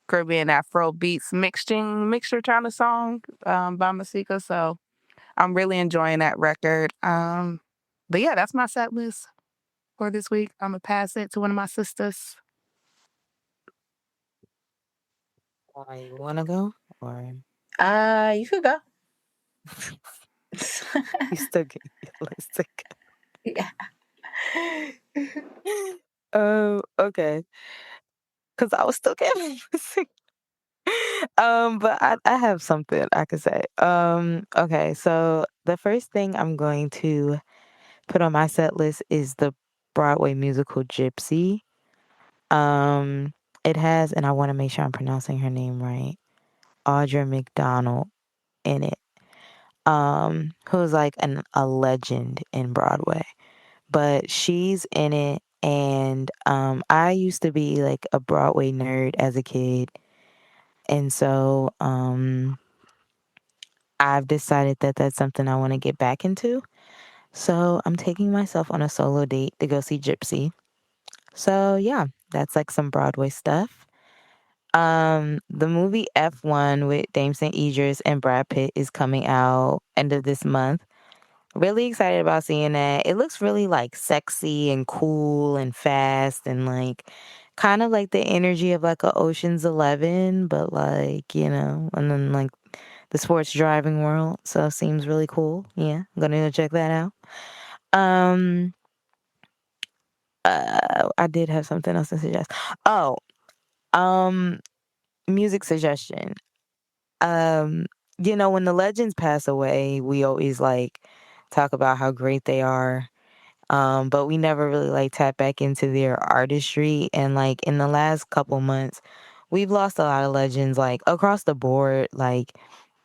Caribbean Afro beats mixture kind of song by Masika. So I'm really enjoying that record. But yeah, that's my set list for this week. I'm gonna pass it to one of my sisters. You wanna go? Or You could go. you still get your list to Yeah. go? Okay. Because I was still getting sick. But I have something I could say. Okay, so the first thing I'm going to put on my set list is the Broadway musical Gypsy. Um, it has, and I want to make sure I'm pronouncing her name right, Audra McDonald in it. Who's like a legend in Broadway. But she's in it, and I used to be like a Broadway nerd as a kid. And so I've decided that that's something I want to get back into. So I'm taking myself on a solo date to go see Gypsy. So yeah, that's like some Broadway stuff. The movie F1 with Dame St. Idris and Brad Pitt is coming out end of this month. Really excited about seeing that. It looks really like sexy and cool and fast and like kind of like the energy of like a Ocean's 11, but like, and then like the sports driving world. So it seems really cool. Yeah, I'm gonna go check that out. Um, I did have something else to suggest. Oh, um, music suggestion. Um, when the legends pass away, we always like talk about how great they are. But we never really like tap back into their artistry. And like in the last couple months, we've lost a lot of legends like across the board. Like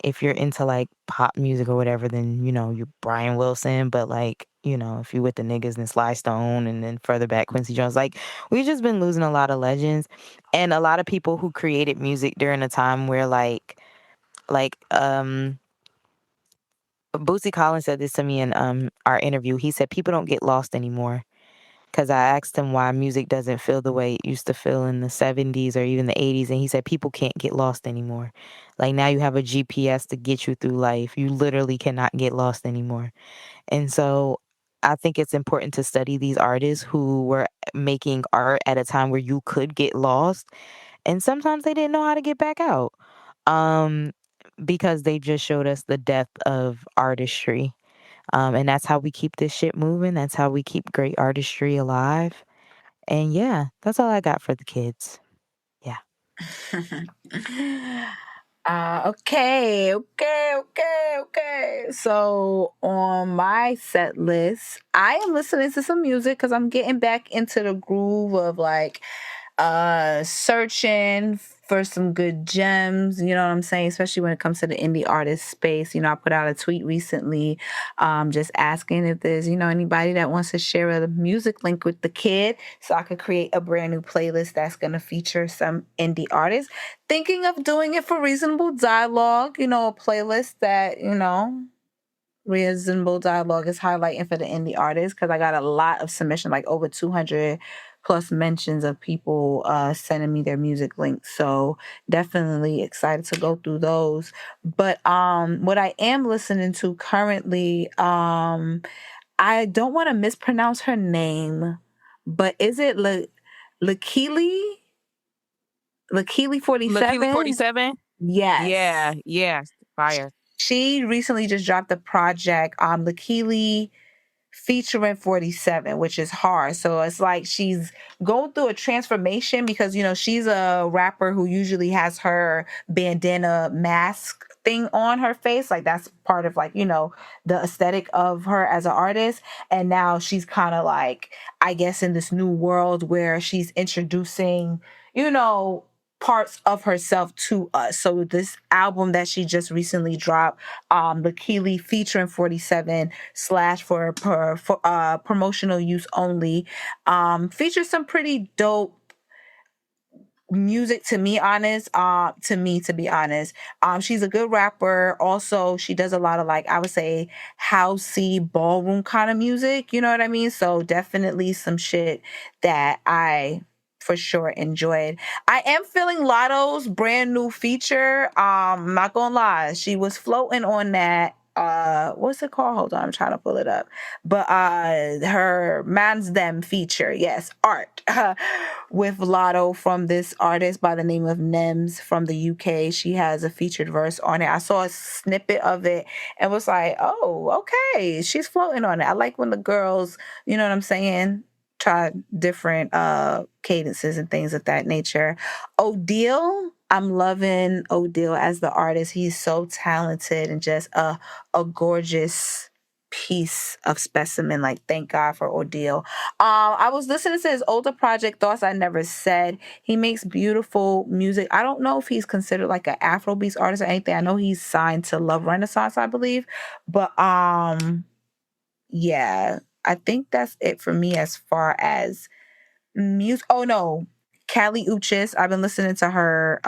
if you're into like pop music or whatever, then you're Brian Wilson. But like, if you're with the niggas, then Sly Stone, and then further back Quincy Jones. Like we've just been losing a lot of legends and a lot of people who created music during a time where like Bootsy Collins said this to me in our interview. He said people don't get lost anymore. Because I asked him why music doesn't feel the way it used to feel in the 70s or even the 80s. And he said people can't get lost anymore. Like now you have a GPS to get you through life. You literally cannot get lost anymore. And so I think it's important to study these artists who were making art at a time where you could get lost. And sometimes they didn't know how to get back out. Um, because they just showed us the depth of artistry. And that's how we keep this shit moving. That's how we keep great artistry alive. And yeah, that's all I got for the kids. Yeah. Okay. So on my set list, I am listening to some music because I'm getting back into the groove of like searching for some good gems, you know what I'm saying, especially when it comes to the indie artist space. I put out a tweet recently just asking if there's anybody that wants to share a music link with the kid so I could create a brand new playlist that's going to feature some indie artists. Thinking of doing it for Reasonable Dialogue, a playlist that Reasonable Dialogue is highlighting for the indie artists, because I got a lot of submission, like over 200 plus mentions of people sending me their music links. So definitely excited to go through those. But what I am listening to currently, I don't want to mispronounce her name, but is it Lakili? Lakili 47? 47? Yes. Yeah. Fire. She recently just dropped a project, Lakili featuring 47, which is hard. So it's like she's going through a transformation because, she's a rapper who usually has her bandana mask thing on her face. Like that's part of like, the aesthetic of her as an artist. And now she's kind of like, I guess, in this new world where she's introducing, parts of herself to us. So this album that she just recently dropped, the Keely featuring 47 / for promotional use only, features some pretty dope music to be honest. She's a good rapper. Also, she does a lot of, like, I would say, housey ballroom kind of music, you know what I mean? So definitely some shit that I for sure enjoyed. I am feeling Lotto's brand new feature. I'm not gonna lie, she was floating on that, what's it called? Hold on, I'm trying to pull it up. But her Mans Them feature, yes, Art, with Lotto, from this artist by the name of Nems from the UK. She has a featured verse on it. I saw a snippet of it and was like, oh, okay, she's floating on it. I like when the girls, you know what I'm saying, try different cadences and things of that nature. Odile, I'm loving Odile as the artist. He's so talented and just a gorgeous piece of specimen. Like, thank God for Odile. I was listening to his older project, Thoughts I Never Said. He makes beautiful music. I don't know if he's considered like an Afrobeats artist or anything. I know he's signed to Love Renaissance, I believe. But yeah, I think that's it for me as far as music. Oh no, Kali Uchis. I've been listening to her.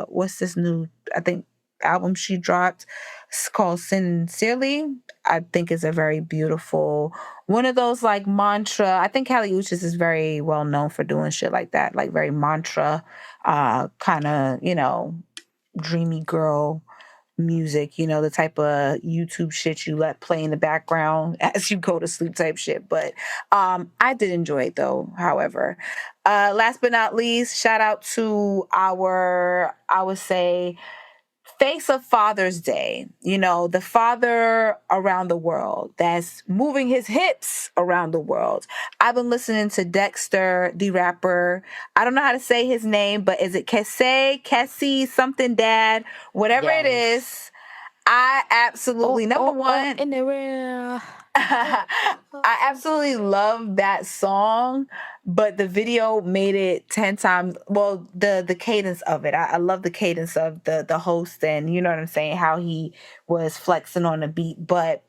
What's this new, I think, album she dropped? It's called Sincerely. I think it's a very beautiful one of those, like, mantra. I think Kali Uchis is very well known for doing shit like that, like very mantra, kind of, dreamy girl music, the type of YouTube shit you let play in the background as you go to sleep type shit. But I did enjoy it though, however. Last but not least, shout out to our, I would say, face of Father's Day. The father around the world that's moving his hips around the world. I've been listening to Dexter, the rapper. I don't know how to say his name, but is it Cassie, something dad? Whatever it is, I absolutely, number one, in the real. I absolutely love that song, but the video made it 10 times. Well, the cadence of it. I love the cadence of the host, and you know what I'm saying, how he was flexing on the beat. But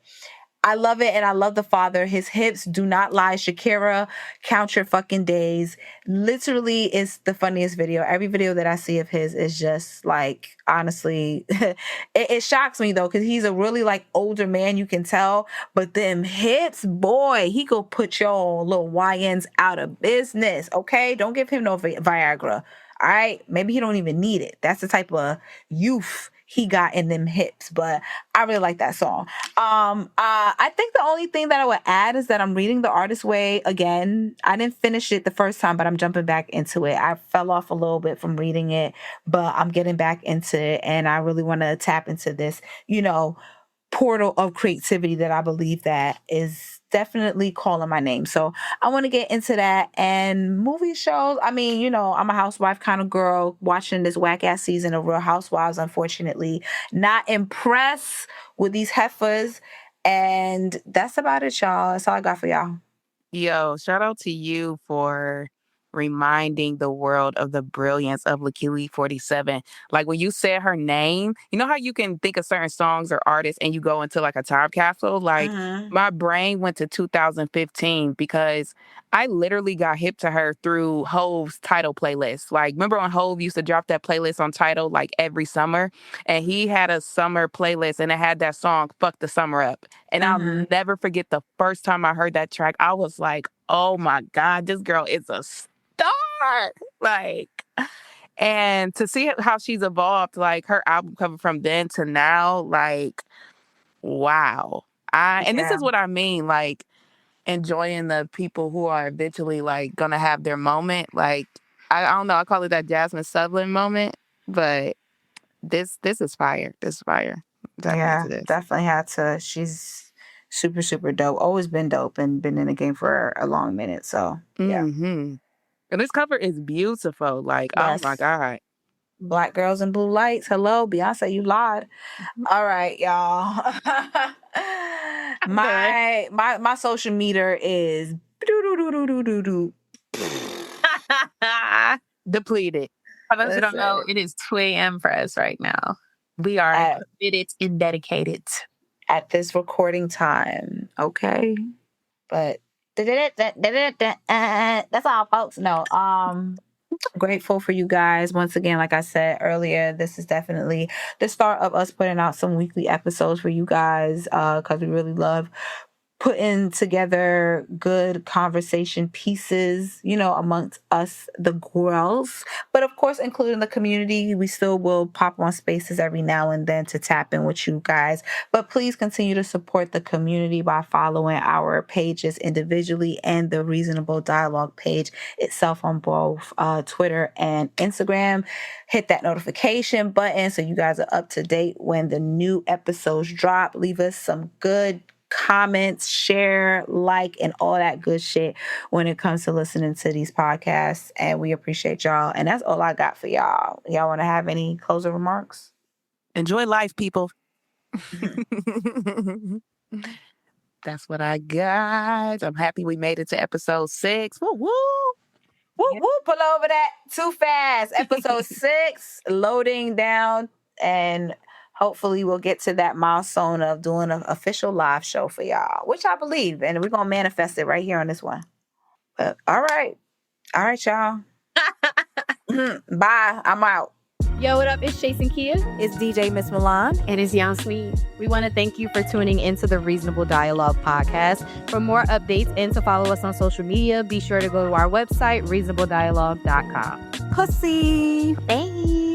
I love it, and I love the father. His hips do not lie. Shakira, count your fucking days. Literally, it's the funniest video. Every video that I see of his is just like, honestly, it shocks me though, because he's a really, like, older man, you can tell. But them hips, boy, he go put your little YNs out of business. Okay, don't give him no Viagra. All right, maybe he don't even need it. That's the type of youth he got in them hips. But I really like that song. I think the only thing that I would add is that I'm reading The Artist's Way again. I didn't finish it the first time, but I'm jumping back into it. I fell off a little bit from reading it, but I'm getting back into it, and I really want to tap into this, portal of creativity that I believe that is definitely calling my name. So I want to get into that. And movie shows, I mean, you know, I'm a housewife kind of girl watching this whack ass season of Real Housewives, unfortunately. Not impressed with these heifers. And that's about it, y'all. That's all I got for y'all. Yo, shout out to you for reminding the world of the brilliance of Lakili 47. Like when you said her name, you know how you can think of certain songs or artists and you go into like a time capsule? Like my brain went to 2015 because I literally got hip to her through Hove's Tidal playlist. Like remember when Hove used to drop that playlist on Tidal like every summer? And he had a summer playlist and it had that song, Fuck the Summer Up. And I'll never forget the first time I heard that track, I was like, oh my God, this girl is a star. Like, and to see how she's evolved, like her album cover from then to now, like, wow. And this is what I mean, like, enjoying the people who are eventually like gonna have their moment. Like, I don't know, I call it that Jasmine Sutherland moment, but this is fire. This is fire. Definitely had to. She's super, super dope. Always been dope and been in the game for a long minute. So, yeah. And this cover is beautiful. Like, oh my God. Black girls in blue lights. Hello, Beyonce, you lied. All right, y'all. my social meter is depleted. For those who don't know, it is 2 a.m. for us right now. We are committed and dedicated at this recording time. Okay, but that's all, folks. No, grateful for you guys. Once again, like I said earlier, this is definitely the start of us putting out some weekly episodes for you guys because we really love putting together good conversation pieces, you know, amongst us, the girls. But of course, including the community, we still will pop on spaces every now and then to tap in with you guys. But please continue to support the community by following our pages individually and the Reasonable Dialogue page itself on both Twitter and Instagram. Hit that notification button so you guys are up to date when the new episodes drop. Leave us some good comments, share, like, and all that good shit when it comes to listening to these podcasts. And we appreciate y'all. And that's all I got for y'all. Y'all want to have any closing remarks? Enjoy life, people. That's what I got. I'm happy we made it to episode 6. Woo woo. Woo woo. Pull over that too fast. Episode 6 loading down, and hopefully we'll get to that milestone of doing an official live show for y'all, which I believe, and we're going to manifest it right here on this one. But all right, y'all. Bye. I'm out. Yo, what up? It's Jason Kia. It's DJ Miss Milan. And it's Yasmin. We want to thank you for tuning into the Reasonable Dialogue podcast. For more updates and to follow us on social media, be sure to go to our website, reasonableddialogue.com. Pussy. Thanks.